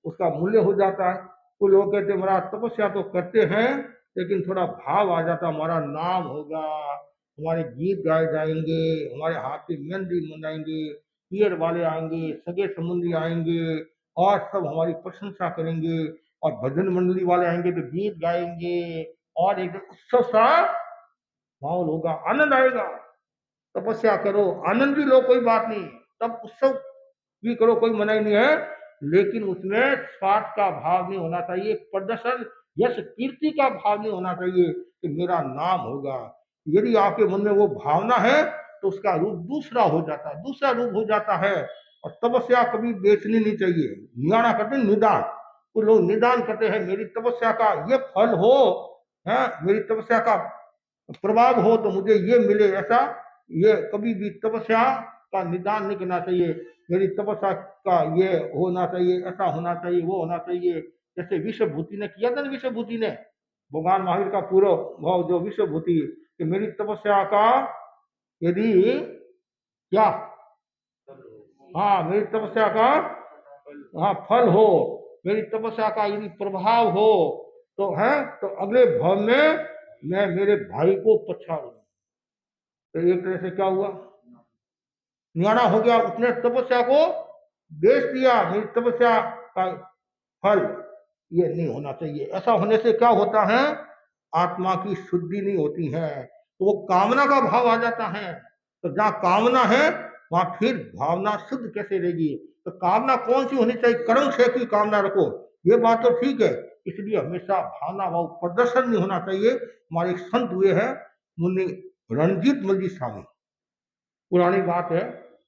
उसका मूल्य हो जाता है। कुछ लोग कहते हैं महाराज तपस्या तो करते हैं लेकिन थोड़ा भाव आ जाता, हमारा नाम होगा, हमारे गीत गाए जाएंगे, हमारे हाथ पे मेहंदी मनाएंगे, पियर वाले आएंगे, सगे संबंधी आएंगे और सब हमारी प्रशंसा करेंगे और भजन मंडली वाले आएंगे तो गीत गाएंगे और एक उत्सव सा माहौल होगा, आनंद आएगा। तपस्या करो, आनंद भी लो, कोई बात नहीं, तब उत्सव भी करो, कोई मनाही नहीं है, लेकिन उसमें स्वार्थ का भाव नहीं होना चाहिए, प्रदर्शन, यश, कीर्ति का भाव नहीं होना चाहिए कि मेरा नाम होगा। यदि आपके मन में वो भावना है तो उसका रूप दूसरा हो जाता है, दूसरा रूप हो जाता है। और तपस्या कभी बेचनी नहीं चाहिए। नियाणा करते निदान, वो लोग निदान करते हैं मेरी तपस्या का ये फल हो, है मेरी तपस्या का प्रभाव हो तो मुझे ये मिले, ऐसा ये कभी भी तपस्या का निदान नहीं करना चाहिए। मेरी तपस्या का ये होना चाहिए, ऐसा होना चाहिए, वो होना चाहिए। जैसे विश्वभूति ने किया था ना, विश्वभूति ने भगवान महावीर का पूरा भाव जो विश्वभूति कि मेरी तपस्या का यदि क्या, हाँ मेरी तपस्या का हाँ फल हो, मेरी तपस्या का यदि प्रभाव हो तो है तो अगले भाव में मैं मेरे भाई को पछाड़ू। तो एक तरह से क्या हुआ, न्याणा हो गया, उसने तपस्या को बेच दिया। मेरी तपस्या का फल ये नहीं होना चाहिए। ऐसा होने से क्या होता है, आत्मा की शुद्धि नहीं होती है, तो वो कामना का भाव आ जाता है। तो जहाँ कामना है वहां फिर भावना शुद्ध कैसे रहेगी। तो कामना कौन सी होनी चाहिए, कर्म से की कामना रखो, ये बात तो ठीक है। इसलिए हमेशा भावना भाव प्रदर्शन नहीं होना चाहिए। हमारे एक संत हुए हैं मुनि रणजीत मलजी स्वामी, पुरानी बात है,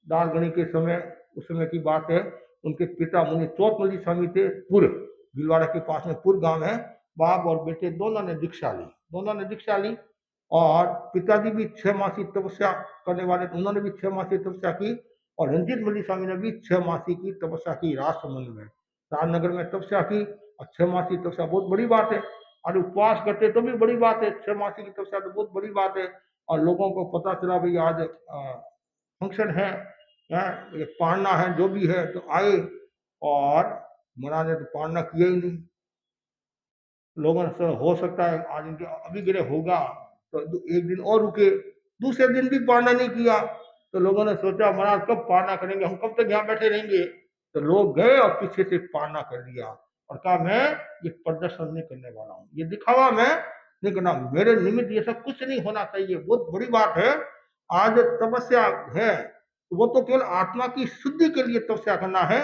दालगणी के समय, उस समय की बात है। उनके पिता मुनि चौथमल्ली स्वामी थे, पुर भीलवाड़ा के पास में पुर गांव है। बाप और बेटे दोनों ने दीक्षा ली, दोनों ने दीक्षा ली। और पिताजी भी 6 मासी तपस्या करने वाले थे, उन्होंने भी 6 मासी तपस्या की। और रंजीत मल्ली स्वामी ने भी 6 मासी की तपस्या की राजसमंद में, राजनगर में तपस्या की। और 6 मासी तपस्या बहुत बड़ी बात है, और उपवास करते तो भी बड़ी बात है। 6 मासी की तपस्या तो बहुत बड़ी बात है। और लोगों को पता चला भाई आज फंक्शन है, ये पाड़ना है, जो भी है, तो आए। और महाराज ने तो पाड़ना किया ही नहीं। लोगों ने हो सकता है आज इनके अभिग्रह होगा तो एक दिन और रुके, दूसरे दिन भी पाड़ना नहीं किया। तो लोगों ने सोचा महाराज कब पाड़ना करेंगे, हम कब तक यहाँ बैठे रहेंगे। तो लोग गए और पीछे से पाड़ना कर दिया और कहा मैं ये प्रदर्शन नहीं करने वाला हूँ, ये दिखावा मैं नहीं करना, मेरे निमित्त ये सब कुछ नहीं होना चाहिए। बहुत बड़ी बात है। आज तपस्या है वो तो केवल आत्मा की शुद्धि के लिए तपस्या करना है।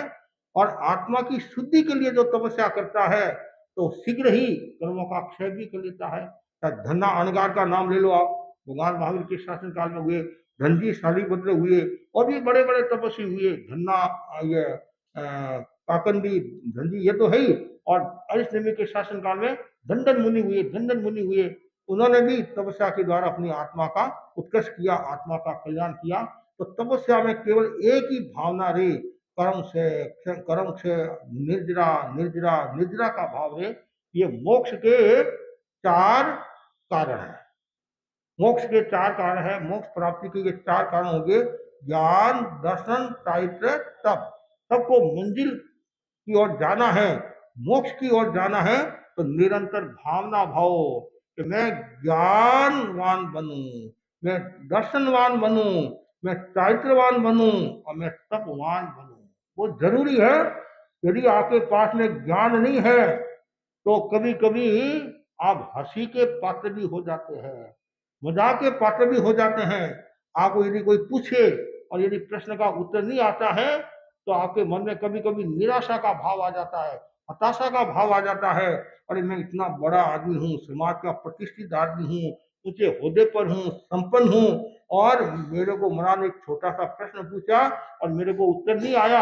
और आत्मा की शुद्धि के लिए जो तपस्या करता है तो शीघ्र ही कर्मों का क्षय भी कर लेता है। धन्ना अनगार का नाम ले लो आप, भगवान महावीर के शासन काल में हुए, धनजी शालीभद्र हुए, और भी बड़े बड़े तपस्वी हुए। धन्ना ये काकंदी धनजी ये तो है ही। और अरिष्टनेमि के शासन काल में दंडन मुनि हुए, दंडन मुनि हुए। उन्होंने भी तपस्या के द्वारा अपनी आत्मा का उत्कर्ष किया, आत्मा का कल्याण किया। तो तपस्या में केवल एक ही भावना रे, कर्म से निर्जरा निर्जरा निर्जरा का भाव रे। ये मोक्ष के 4 कारण है, मोक्ष के 4 कारण है। मोक्ष प्राप्ति के 4 कारण हो गए, ज्ञान, दर्शन, चारित्र, तप। सबको मंजिल की ओर जाना है, मोक्ष की ओर जाना है, तो निरंतर भावना भाव कि मैं ज्ञानवान बनूं, मैं दर्शनवान बनूं, मैं चारित्रवान बनूं और मैं तपवान बनूं। वो जरूरी है। यदि आपके पास में ज्ञान नहीं है तो कभी कभी आप हंसी के पात्र भी हो जाते हैं, मजाक के पात्र भी हो जाते हैं। आपको यदि कोई पूछे और यदि प्रश्न का उत्तर नहीं आता है तो आपके मन में कभी कभी निराशा का भाव आ जाता है, हताशा का भाव आ जाता है। अरे मैं इतना बड़ा आदमी हूँ, समाज का प्रतिष्ठित आदमी हूँ, ऊंचे ओहदे पर हूँ, संपन्न हूँ, और मेरे को महाराज ने एक छोटा सा प्रश्न पूछा और मेरे को उत्तर नहीं आया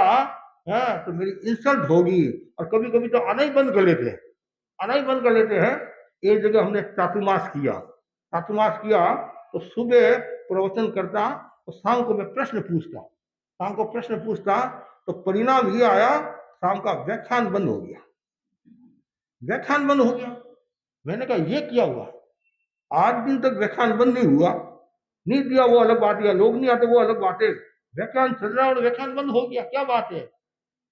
है तो मेरी इंसल्ट होगी। और कभी कभी तो आना ही बंद कर लेते हैं, आना ही बंद कर लेते हैं। एक जगह हमने चातुर्मास किया, चातुर्मास किया तो सुबह प्रवचन करता तो शाम को मैं प्रश्न पूछता, शाम को प्रश्न पूछता तो परिणाम ये आया, शाम का व्याख्यान बंद हो गया, व्याख्यान बंद हो गया। मैंने कहा ये क्या हुआ, 8 दिन तक व्याख्यान बंद नहीं हुआ, नहीं दिया वो अलग बात है, लोग नहीं आते वो अलग बात है, व्याख्यान चल रहा है और व्याख्यान बंद हो गया, क्या बात है।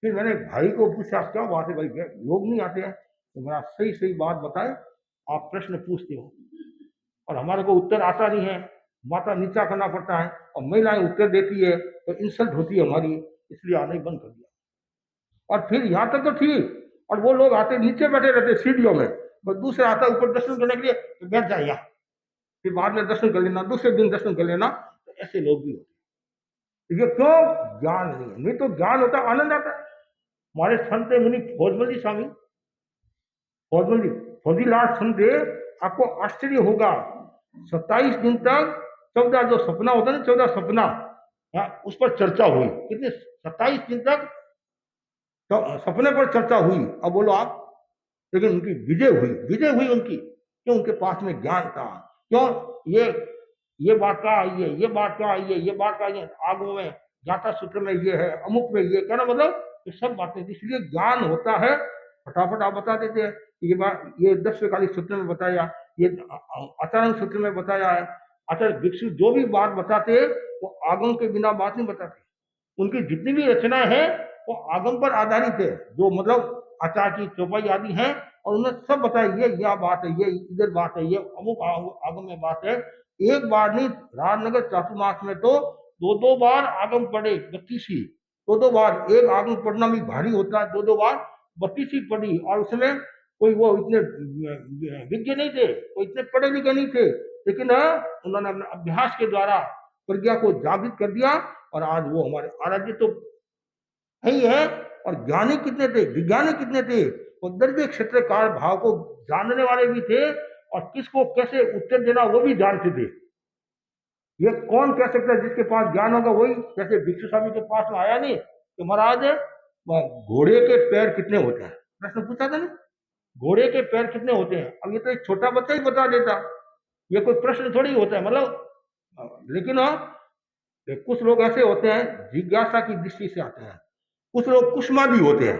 फिर मैंने भाई को पूछा क्या बात है भाई, लोग नहीं आते हैं। तो मेरा सही सही बात बताए, आप प्रश्न पूछते हो और हमारे को उत्तर आता नहीं है, माथा नीचा करना पड़ता है, और महिलाएं उत्तर देती है तो इंसल्ट होती है हमारी, इसलिए आना ही बंद कर दिया। और फिर यहाँ तक तो ठीक, और वो लोग आते नीचे बैठे रहते सीढ़ियों में, बस दूसरा आता ऊपर दर्शन करने के लिए तो बैठ जाए यहाँ, फिर बाद में दर्शन कर लेना, दूसरे दिन दर्शन कर लेना। तो ऐसे लोग भी होते हैं। ये क्यों, ज्ञान नहीं है। नहीं तो ज्ञान होता आनंद आता है। हमारे संत मुनि फौजमल जी स्वामी, फौजमल जी फौजीलाल संत, आपको आश्चर्य होगा, 27 दिन तक 14 जो सपना होता है ना, 14 सपना, उस पर चर्चा हुई। कितने 27 दिन तक तो सपने पर चर्चा हुई। अब बोलो आप लेकिन उनकी विजय हुई उनकी, क्यों? उनके पास में ज्ञान था। क्यों? ये बात कहाँ आई है, ये बात कहाँ आई है, ये बात कहाँ आई है, आगमों में जाता सूत्र में ये है, अमुक में ये, कहना मतलब ये सब बातें, इसलिए ज्ञान होता है। फटाफट आप बता देते हैं ये बात, ये 10वें सूत्र में बताया, ये आचरण सूत्र में बताया है। आचार्य भिक्षु जो भी बात बताते वो आगम के बिना बात नहीं बताते। उनकी जितनी भी रचनाएं हैं वो आगम पर आधारित है, जो मतलब आचार की चौपाई आदि है, और उन्हें सब बताया ये यह बात है, ये इधर बात है, ये अमुक आगम में बात है। एक बार नहीं, राजनगर चातुर्मास में तो दो दो बार आगम पढ़े, 32 दो बार। एक आगम पढ़ना भी भारी होता है, दो बार 32 पढ़ी। और उसमें कोई वो इतने विज्ञ नहीं थे, कोई इतने पढ़े लिखे नहीं थे, लेकिन उन्होंने अपने अभ्यास के द्वारा प्रज्ञा को जागृत कर दिया, और आज वो हमारे आराध्य तो है ही है। और ज्ञानी कितने थे, विज्ञानी कितने थे, वो द्रव्य क्षेत्र काल भाव को जानने वाले भी थे, और किसको कैसे उत्तर देना वो भी जानते थे। ये कौन कह सकता है जिसके पास ज्ञान होगा वही, जैसे भिक्षु स्वामी के पास में आया नहीं कि महाराज घोड़े के पैर कितने होते हैं, प्रश्न पूछा था ना, घोड़े के पैर कितने होते हैं। अब ये तो एक छोटा बच्चा ही बता देता, ये कोई प्रश्न थोड़ी होता है, मतलब। लेकिन कुछ लोग ऐसे होते हैं जिज्ञासा की दृष्टि से आते हैं, कुछ लोग कुष्मादि होते हैं,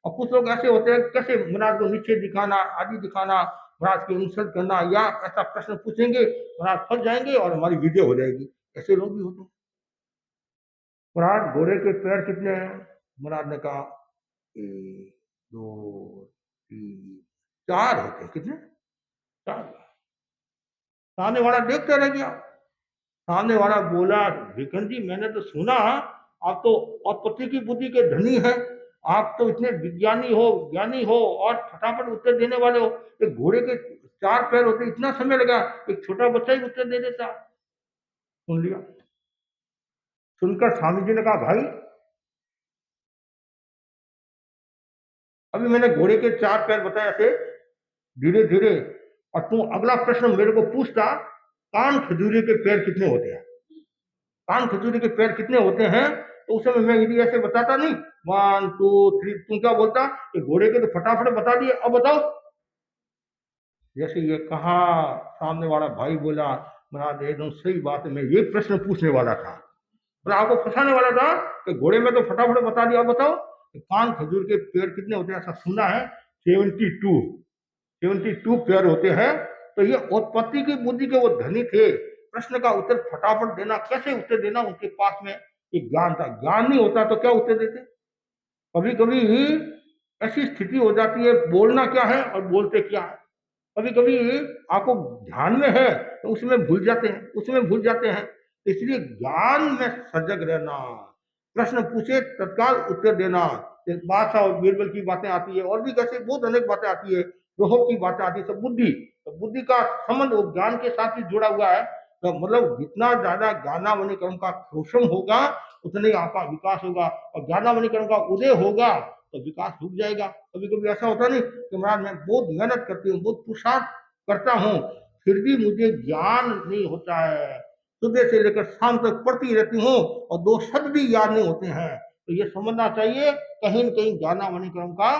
और कुछ लोग ऐसे होते हैं कैसे महाराज को नीचे दिखाना, आदि दिखाना, महाराज की इंसल्ट करना, या ऐसा प्रश्न पूछेंगे महाराज फंस जाएंगे और हमारी वीडियो हो जाएगी। ऐसे लोग भी होते हैं। महाराज घोड़े के पैर कितने हैं? महाराज ने कहा 1 2 3 4 होते हैं। कितने? 4। सामने वाला देखते रह गया। सामने वाला बोला भिखन जी मैंने तो सुना आप तो उत्पत्ति की बुद्धि के धनी हैं, आप तो इतने विज्ञानी हो, ज्ञानी हो, और फटाफट उत्तर देने वाले हो। एक घोड़े के 4 पैर होते, इतना समय लगा, एक छोटा बच्चा ही उत्तर दे देता। सुन लिया। सुनकर स्वामी जी ने कहा भाई अभी मैंने घोड़े के 4 पैर बताया थे धीरे धीरे, और तू अगला प्रश्न मेरे को पूछता कान खजूरे के पैर कितने होते हैं, कान खजूरे के पैर कितने होते हैं, तो उस समय मैं यदि ऐसे बताता नहीं 1 2 3, तुम क्या बोलता कि घोड़े के तो फटाफट बता दिए, अब बताओ। जैसे ये कहा सामने वाला भाई बोला महाराज एकदम सही बात है, मैं ये प्रश्न पूछने वाला था, मतलब आपको फंसाने वाला था कि घोड़े में तो फटाफट बता दिया, अब बताओ कान खजूर के पेड़ कितने होते हैं। ऐसा सुना है 72 पेड़ होते हैं। तो ये उत्पत्ति की बुद्धि के वो धनी थे, प्रश्न का उत्तर फटाफट देना, कैसे उत्तर देना उनके पास में एक ज्ञान था। ज्ञान नहीं होता तो क्या उत्तर देते। कभी कभी ऐसी स्थिति हो जाती है बोलना क्या है और बोलते क्या है। कभी कभी आपको ध्यान में है तो उसमें भूल जाते हैं, इसलिए ज्ञान में सजग रहना, प्रश्न पूछे तत्काल उत्तर देना। बादशाह और बीरबल की बातें आती है, और भी कैसे बहुत अनेक बातें आती है, ग्रहों की बातें आती है, सब बुद्धि, तो बुद्धि का संबंध वो ज्ञान के साथ ही जुड़ा हुआ है। तो मतलब जितना ज्यादा ज्ञानावनी कर्म का शोषण होगा उतना ही आपका विकास होगा, और ज्ञानावनी कर्म का उदय होगा तो विकास रुक जाएगा। कभी कभी ऐसा होता नहीं कि महाराज मैं बहुत मेहनत करती हूँ, बहुत पुरुषार्थ करता हूँ, फिर भी मुझे ज्ञान नहीं होता है, सुबह से लेकर शाम तक पढ़ती रहती हूँ और 2 शब्द भी याद नहीं होते हैं। तो ये समझना चाहिए कहीं न कहीं ज्ञानावनी क्रम का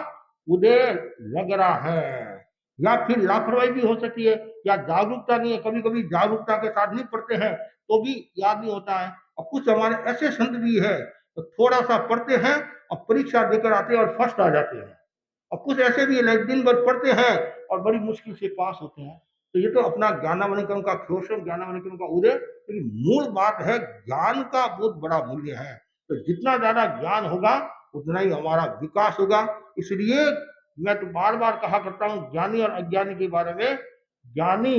उदय लग रहा है, या फिर लापरवाही भी हो सकती है, या जागरूकता नहीं है। कभी कभी जागरूकता के साथ नहीं पढ़ते हैं तो भी याद नहीं होता है। और कुछ हमारे ऐसे संत भी है तो थोड़ा सा पढ़ते हैं और परीक्षा देकर आते हैं और फर्स्ट आ जाते हैं, और कुछ ऐसे भी दिन भर पढ़ते हैं और बड़ी मुश्किल से पास होते हैं। तो ये तो अपना ज्ञानावनी क्रम का शोषण, ज्ञानावनी क्रम का उदय, लेकिन मूल बात है ज्ञान का बहुत बड़ा मूल्य है। तो जितना ज्यादा ज्ञान होगा उतना ही हमारा विकास होगा। इसलिए मैं तो बार बार कहा करता हूँ ज्ञानी और अज्ञानी के बारे में। ज्ञानी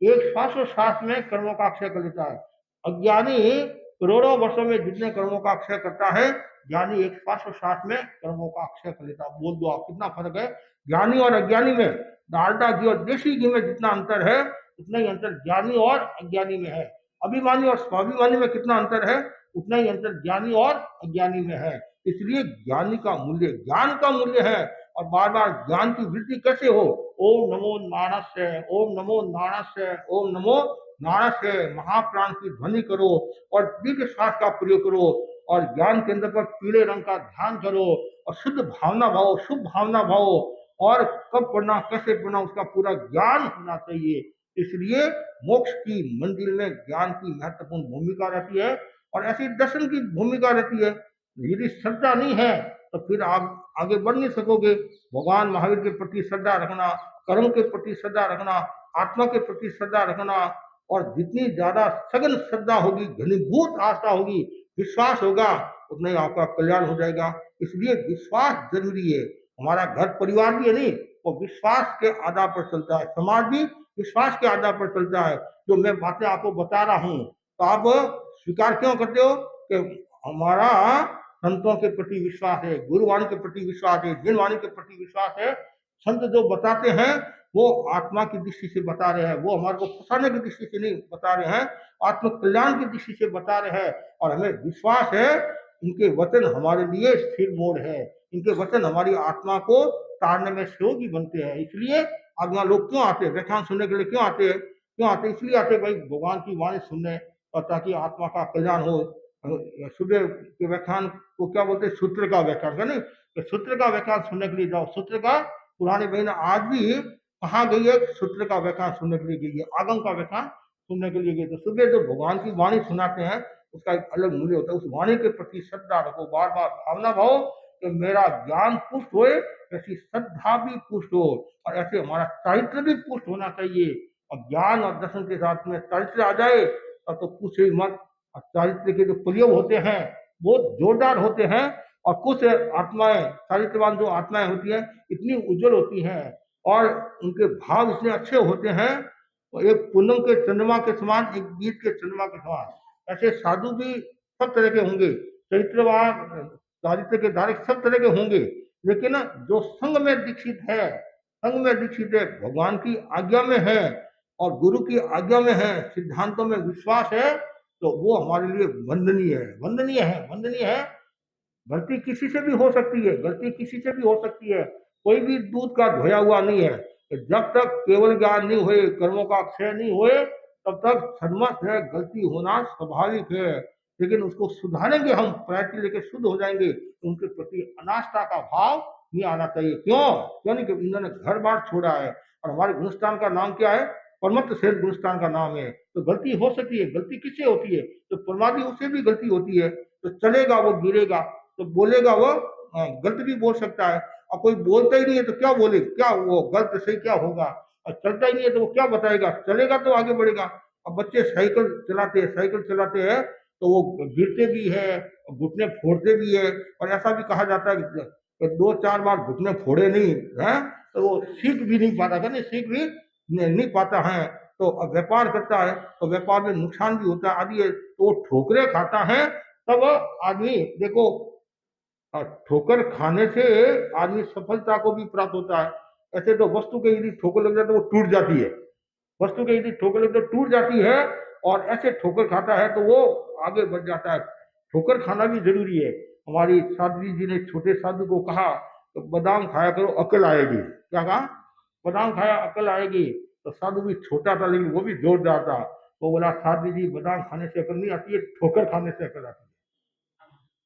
एक श्वासोश्वास में कर्मों का अक्षय कर लेता है, अज्ञानी करोड़ों वर्षों में जितने कर्मों का अक्षय करता है, ज्ञानी एक श्वासोश्वास में कर्मों का अक्षय कर लेता है। बोल दो आप कितना फर्क है ज्ञानी और अज्ञानी में। डालडा घी और देशी घी में जितना अंतर है उतना ही अंतर ज्ञानी और अज्ञानी में है। अभिमानी और स्वाभिमानी में कितना अंतर है उतना ही अंतर ज्ञानी और अज्ञानी में है। इसलिए ज्ञानी का मूल्य ज्ञान का मूल्य है। और बार बार ज्ञान की वृद्धि कैसे हो, ओम नमो नारायणाय, ओम नमो नारायणाय, ओम नमो नारायणाय महाप्राण की ध्वनि करो और दीर्घ श्वास का प्रयोग करो। और ज्ञान केंद्र पर पीले रंग का ध्यान करो और शुद्ध भावना भाव, शुभ भावना भाव, और कब पढ़ना कैसे पढ़ना उसका पूरा ज्ञान होना चाहिए। इसलिए मोक्ष की मंजिल में ज्ञान की महत्वपूर्ण भूमिका रहती है और ऐसी दर्शन की भूमिका रहती है। यदि श्रद्धा नहीं है तो फिर आप आगे बढ़ नहीं सकोगे। भगवान महावीर के प्रति श्रद्धा रखना, कर्म के प्रति श्रद्धा रखना, आत्मा के प्रति श्रद्धा रखना, और जितनी ज्यादा सघन श्रद्धा होगी, घनीभूत आस्था होगी, विश्वास होगा, उतना ही आपका कल्याण हो जाएगा। इसलिए विश्वास जरूरी है। हमारा घर परिवार भी है नहीं, वो विश्वास के आधार पर चलता है, समाज भी विश्वास के आधार पर चलता है। जो मैं बातें आपको बता रहा हूँ तो आप स्वीकार क्यों करते हो कि हमारा संतों के प्रति विश्वास है, गुरुवाणी के प्रति विश्वास है, जिनवाणी के प्रति विश्वास है। संत जो बताते हैं वो आत्मा की दृष्टि से बता रहे हैं, वो हमारे को फंसाने की दृष्टि से नहीं बता रहे हैं, आत्म कल्याण की दृष्टि से बता रहे हैं। और हमें विश्वास है इनके वचन हमारे लिए स्थिर मोड़ है, इनके वचन हमारी आत्मा को तारने में सहयोगी बनते हैं। इसलिए अब यहाँ लोग क्यों आते हैं, व्याख्यान सुनने के लिए क्यों आते हैं? क्यों आते हैं? इसलिए आते हैं भाई भगवान की वाणी सुनने, और ताकि आत्मा का कल्याण हो। सुबह के व्याख्यान को क्या बोलते हैं? सूत्र का व्याख्यान का नहीं, तो सूत्र का व्याख्यान सुनने के लिए जाओ। सूत्र का पुरानी बहन आज भी कहाँ गई है? सूत्र का व्याख्यान सुनने के लिए गई है, आगम का व्याख्यान सुनने के लिए गई। तो सुबह जो भगवान की वाणी सुनाते हैं उसका एक अलग मूल्य होता है। उस वाणी के प्रति श्रद्धा रखो, बार बार भावना भाव कि मेरा ज्ञान पुष्ट होए, ऐसी श्रद्धा भी पुष्ट हो, और ऐसे हमारा चरित्र भी पुष्ट होना चाहिए। और ज्ञान और दर्शन के साथ में चरित्र आ जाए तब तो पूछे ही मत। और चरित्र के जो प्रयोग होते हैं वो जोरदार होते हैं, और कुछ आत्माएं, चरित्रवान जो आत्माएं होती हैं इतनी उज्जवल होती हैं और उनके भाव इतने अच्छे होते हैं, और एक पूनम के चंद्रमा के समान, एक गीत के चंद्रमा के समान। ऐसे साधु भी सब तरह के होंगे, चरित्रवान, चारित्र के धारक सब तरह के होंगे, लेकिन जो संग में दीक्षित है, संग में दीक्षित है, भगवान की आज्ञा में है और गुरु की आज्ञा में है, सिद्धांतों में विश्वास है, तो वो हमारे लिए वंदनीय है, वंदनीय है, वंदनीय है। गलती किसी से भी हो सकती है, गलती किसी से भी हो सकती है, कोई भी दूध का धोया हुआ नहीं है। जब तक केवल ज्ञान नहीं हुए, कर्मों का क्षय नहीं हुए, तब तक सन्मत है, गलती होना स्वाभाविक है। लेकिन उसको सुधारेंगे हम, प्रयत्न लेके शुद्ध हो जाएंगे। उनके प्रति अनास्था का भाव नहीं आना चाहिए। क्यों? क्यों नहीं? कि इन्होंने घर बार छोड़ा है, और हमारे गुणस्थान का नाम क्या है? परमत श्रेष्ठ गुणस्थान का नाम है। तो गलती हो सकती है, गलती किससे होती है? तो परमादि उससे भी गलती होती है। तो चलेगा वो गिरेगा, तो बोलेगा वो गलत भी बोल सकता है। और कोई बोलता ही नहीं है तो क्या बोले, क्या वो गलत सही क्या होगा? और चलता ही नहीं है तो वो क्या बताएगा? चलेगा तो आगे बढ़ेगा। अब बच्चे साइकिल चलाते हैं, साइकिल चलाते हैं तो वो गिरते भी है, घुटने फोड़ते भी है, और ऐसा भी कहा जाता है कि 2-4 बार घुटने फोड़े नहीं है तो वो सीख भी नहीं पाता, नहीं सीख भी नहीं पाता है। तो व्यापार करता है तो व्यापार में नुकसान भी होता है आदि है, तो ठोकरे खाता है तब आदमी देखो, ठोकर खाने से आदमी सफलता को भी प्राप्त होता है। ऐसे तो वस्तु के यदि ठोकर लग जाए तो वो टूट जाती है, वस्तु के यदि ठोकर लग जाए तो टूट जाती है, और ऐसे ठोकर खाता है तो वो आगे बढ़ जाता है। ठोकर खाना भी जरूरी है। हमारी साध्वी जी ने छोटे साधु को कहा तो बादाम खाया करो अकल आएगी। क्या कहा? बादाम खाया अकल आएगी। तो साधु भी छोटा था लेकिन वो भी जोरदार था। वो बोला साध्वी जी बादाम खाने से अकल नहीं आती है, ठोकर खाने से अकल आती है,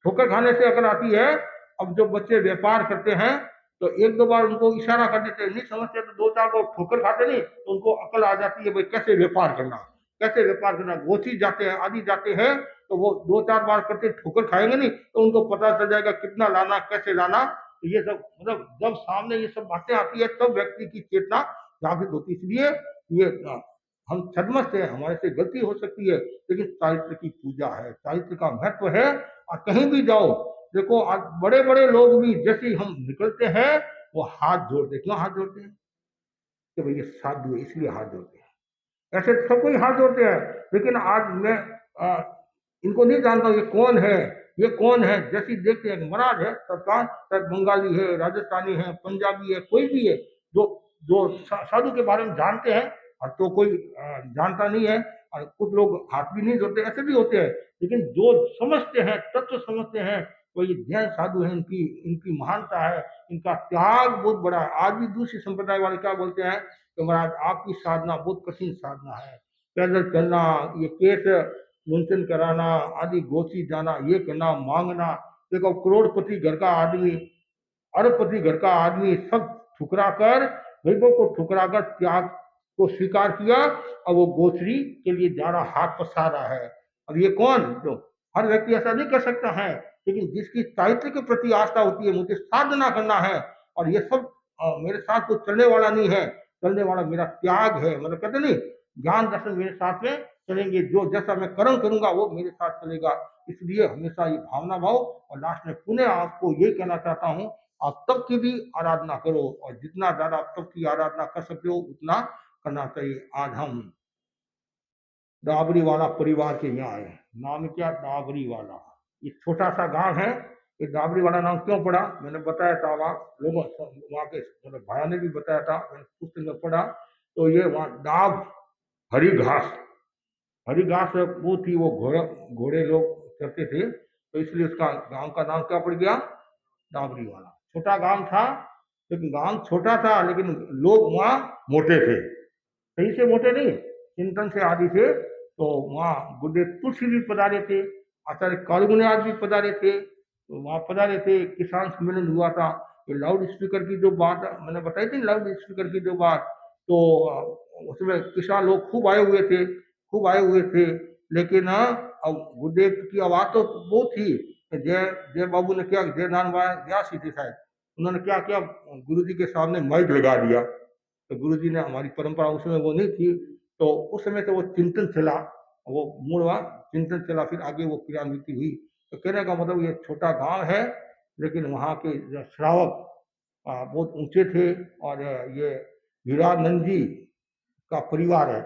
ठोकर खाने से अकल आती है। अब जो बच्चे व्यापार करते हैं तो 1-2 बार उनको इशारा कर देते हैं, नहीं समझते तो 2-4 बार ठोकर खाते नहीं तो उनको अकल आ जाती है भाई कैसे व्यापार करना, कैसे व्यापार करना। गोची जाते हैं, आदि जाते हैं तो वो 2-4 बार करते ठोकर खाएंगे नहीं तो उनको पता चल जाएगा कितना लाना, कैसे लाना। तो ये सब मतलब जब सामने ये सब बातें आती है तब व्यक्ति की चेतना जागृत होती है। इसलिए ये हम छद्मस्त हैं, हमारे से गलती हो सकती है, लेकिन चारित्र की पूजा है, चारित्र का महत्व है। और कहीं भी जाओ देखो, आज बड़े बड़े लोग भी जैसे हम निकलते हैं वो हाथ जोड़ते हैं। क्यों हाथ जोड़ते हैं? कि भाई ये साधु है इसलिए हाथ जोड़ते हैं। ऐसे सब कोई हाथ जोड़ते हैं, लेकिन आज मैं आ, इनको नहीं जानता हूँ ये कौन है, ये कौन है। जैसे देखते हैं महाराज है सरकार, बंगाली है, राजस्थानी है, पंजाबी है, कोई भी है जो जो साधु के बारे में जानते हैं, और तो कोई जानता नहीं है, और कुछ लोग हाथ भी नहीं जोड़ते, ऐसे भी होते हैं। लेकिन जो समझते हैं, तत्व समझते हैं, वो ये जैन साधु है, इनकी इनकी महानता है, इनका त्याग बहुत बड़ा है। आज भी दूसरी संप्रदाय वाले क्या बोलते हैं कि महाराज आपकी साधना बहुत कठिन साधना है, पैदल चलना, ये केस मुंचन कराना आदि, गोची जाना, ये करना, मांगना। देखो करोड़पति घर का आदमी, अरबपति घर का आदमी सब ठुकरा कर, वैभव को ठुकरा कर त्याग को स्वीकार किया, और वो गोचरी के लिए जा रहा, हाथ पसार रहा है। अब ये कौन, जो हर व्यक्ति ऐसा नहीं कर सकता है, लेकिन जिसकी चारित्र के प्रति आस्था होती है, मुझे साधना करना है और ये सब मेरे साथ तो चलने वाला नहीं है, चलने वाला मेरा त्याग है। मतलब कहते नहीं, ज्ञान दर्शन मेरे साथ में चलेंगे, जो जैसा मैं कर्म करूंगा वो मेरे साथ चलेगा। इसलिए हमेशा ये भावना भाव। और लास्ट में पुनः आपको यही कहना चाहता हूँ, आप तप की भी आराधना करो, और जितना ज्यादा आप तप की आराधना कर सकते हो उतना करना चाहिए। आज हम डाबरी वाला परिवार के यहाँ आए। नाम क्या, डाबरी वाला। ये छोटा सा गांव है। ये डाबरी वाला नाम क्यों पड़ा, मैंने बताया था, वहाँ लोगों, वहाँ के मतलब भाया ने भी बताया था, मैंने पुस्तक में पढ़ा। तो ये वहाँ डाब, हरी घास, हरी घास वो थी, वो घोड़े लोग करते थे, तो इसलिए उसका गांव का नाम क्या पड़ गया, डाबरी वाला। छोटा गांव था, लेकिन गांव छोटा था, लेकिन लोग वहाँ मोटे थे, सही से मोटे नहीं, चिंतन से आदि थे। तो वहाँ गुरुदेव तुलसी भी पधारे थे, आचार्य कालगुणराज भी पधारे थे, तो वहाँ पधारे थे। किसान सम्मेलन हुआ था, तो लाउड स्पीकर की जो बात मैंने बताई थी, लाउड स्पीकर की जो बात, तो उसमें किसान लोग खूब आए हुए थे, खूब आए हुए थे। लेकिन अब गुरुदेव की आवाज तो वो थी, जय जय बाबू ने क्या, जय नारायण व्यास जी थे शायद, उन्होंने क्या किया, गुरु जी के सामने माइक लगा दिया। तो गुरु जी ने, हमारी परंपरा उसमें वो नहीं थी, तो उस समय तो वो चिंतन चला, वो मूलवा चिंतन चला, फिर आगे वो क्रियान्विति हुई। तो कहने का मतलब, ये छोटा गांव है, लेकिन वहाँ के जो श्रावक बहुत ऊंचे थे। और ये हीरानंद जी का परिवार है।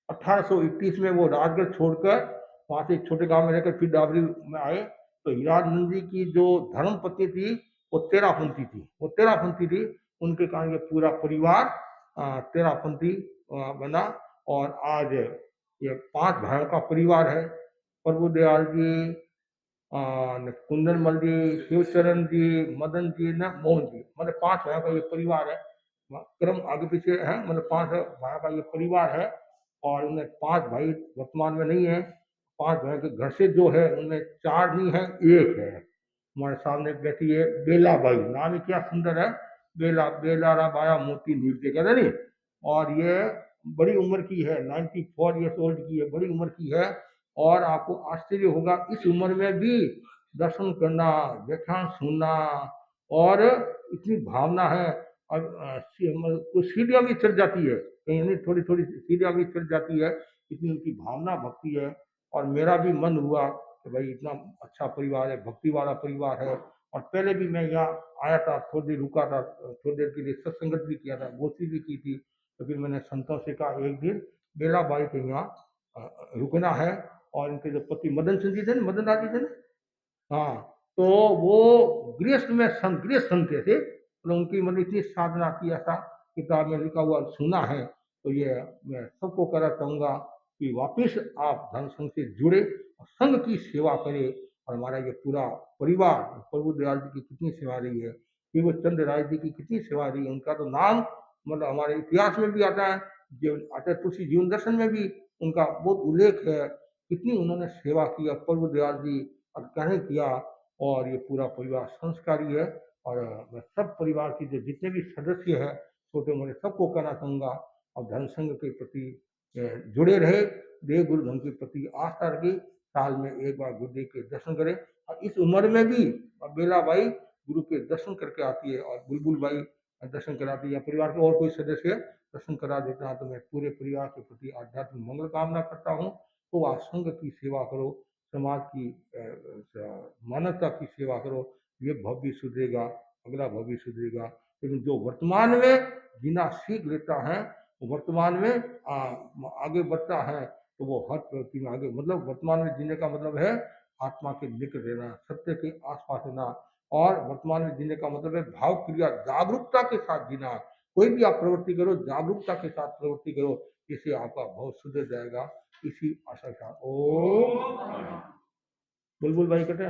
1821 में वो राजगढ़ छोड़कर वहां से एक छोटे गांव में रहकर फिर डाबरी में आए। तो हीरानंद जी की जो धर्म पत्नी थी, वो तेरापंथी थी, वो तेरापंथी थी। उनके कारण ये पूरा परिवार तेरापंथी बना। और आज ये 5 भाइयों का परिवार है। प्रभु दयाल जी, कुंदन मल जी, शिवचरण जी, मदन जी, न मोहन जी, मतलब 5 भाइयों का ये परिवार है। क्रम आगे पीछे है, मतलब 5 भाइयों का ये परिवार है। और उनमें 5 भाई वर्तमान में नहीं है। 5 भाइयों के घर से जो है, उनमें 4 नहीं है, 1 है। हमारे सामने बैठी है बेला बाई, नाम ही क्या सुंदर है, बेला, बेलारा बाया मोती नृत्य, कहते नहीं। और ये बड़ी उम्र की है, 94 ईयर्स ओल्ड की है, बड़ी उम्र की है। और आपको आश्चर्य होगा, इस उम्र में भी दर्शन करना, व्याख्यान सुनना, और इतनी भावना है। और कुछ सीढ़ियाँ भी चढ़ जाती है, कहीं नहीं, थोड़ी थोड़ी सीढ़ियाँ भी चढ़ जाती है, इतनी उनकी भावना भक्ति है। और मेरा भी मन हुआ कि भाई इतना अच्छा परिवार है, भक्ति वाला परिवार है। और पहले भी मैं यहाँ आया था, थोड़ी देर रुका था, थोड़ी देर के लिए सत्संगत भी किया था, गोष्ठी भी की थी। तो फिर मैंने संतों से कहा, एक दिन बेला बाई के यहाँ रुकना है। और इनके जो पति मदन सिंह जी थे ना, मदन दास जी थे ना, हाँ, तो वो गृहस्थ में संत, गृहस्थ संत थे, मतलब उनकी मतलब इतनी साधना की, ऐसा किताब में लिखा हुआ सुना है। तो ये मैं सबको कहना चाहूँगा कि वापिस आप धर्म संघ से जुड़े और संघ की सेवा करें। और हमारा ये पूरा परिवार, प्रभु दयाल जी की कितनी सेवा रही है, कि वो चंद्र राय जी की कितनी सेवा रही है, उनका तो नाम मतलब हमारे इतिहास में भी आता है, जो आचार्य तुलसी जीवन दर्शन में भी उनका बहुत उल्लेख है, कितनी उन्होंने सेवा किया प्रभु दयाल जी, और कहने किया। और ये पूरा परिवार संस्कारी है। और मैं सब परिवार की जो जितने भी सदस्य हैं, छोटे मोटे, सबको कहना चाहूँगा, और धर्म संघ के प्रति जुड़े रहे, देव गुरु धर्म के प्रति आस्था रखें, साल में एक बार गुरुदेव के दर्शन करें। और इस उम्र में भी बेला बाई गुरु के दर्शन करके आती है, और बुलबुल बाई दर्शन कराती है, या परिवार के और कोई सदस्य दर्शन करा देता है। तो मैं पूरे परिवार के प्रति आध्यात्मिक मंगल कामना करता हूँ। तो आप संघ की सेवा करो, समाज की मानवता की सेवा करो, ये भव्य सुधरेगा, अगला भव्य सुधरेगा। लेकिन जो वर्तमान में जीना सीख लेता है, वो वर्तमान में आगे बढ़ता है, तो वो हर प्रवृत्ति में आगे, मतलब वर्तमान में जीने का मतलब है आत्मा के निकट रहना, सत्य के आसपास रहना। और वर्तमान में जीने का मतलब है भाव क्रिया जागरूकता के साथ जीना। कोई भी आप प्रवृत्ति करो, जागरूकता के साथ प्रवृत्ति करो, इससे आपका भाव सुधर जाएगा। इसी आशा का। ओम बुलबुल भाई कटे।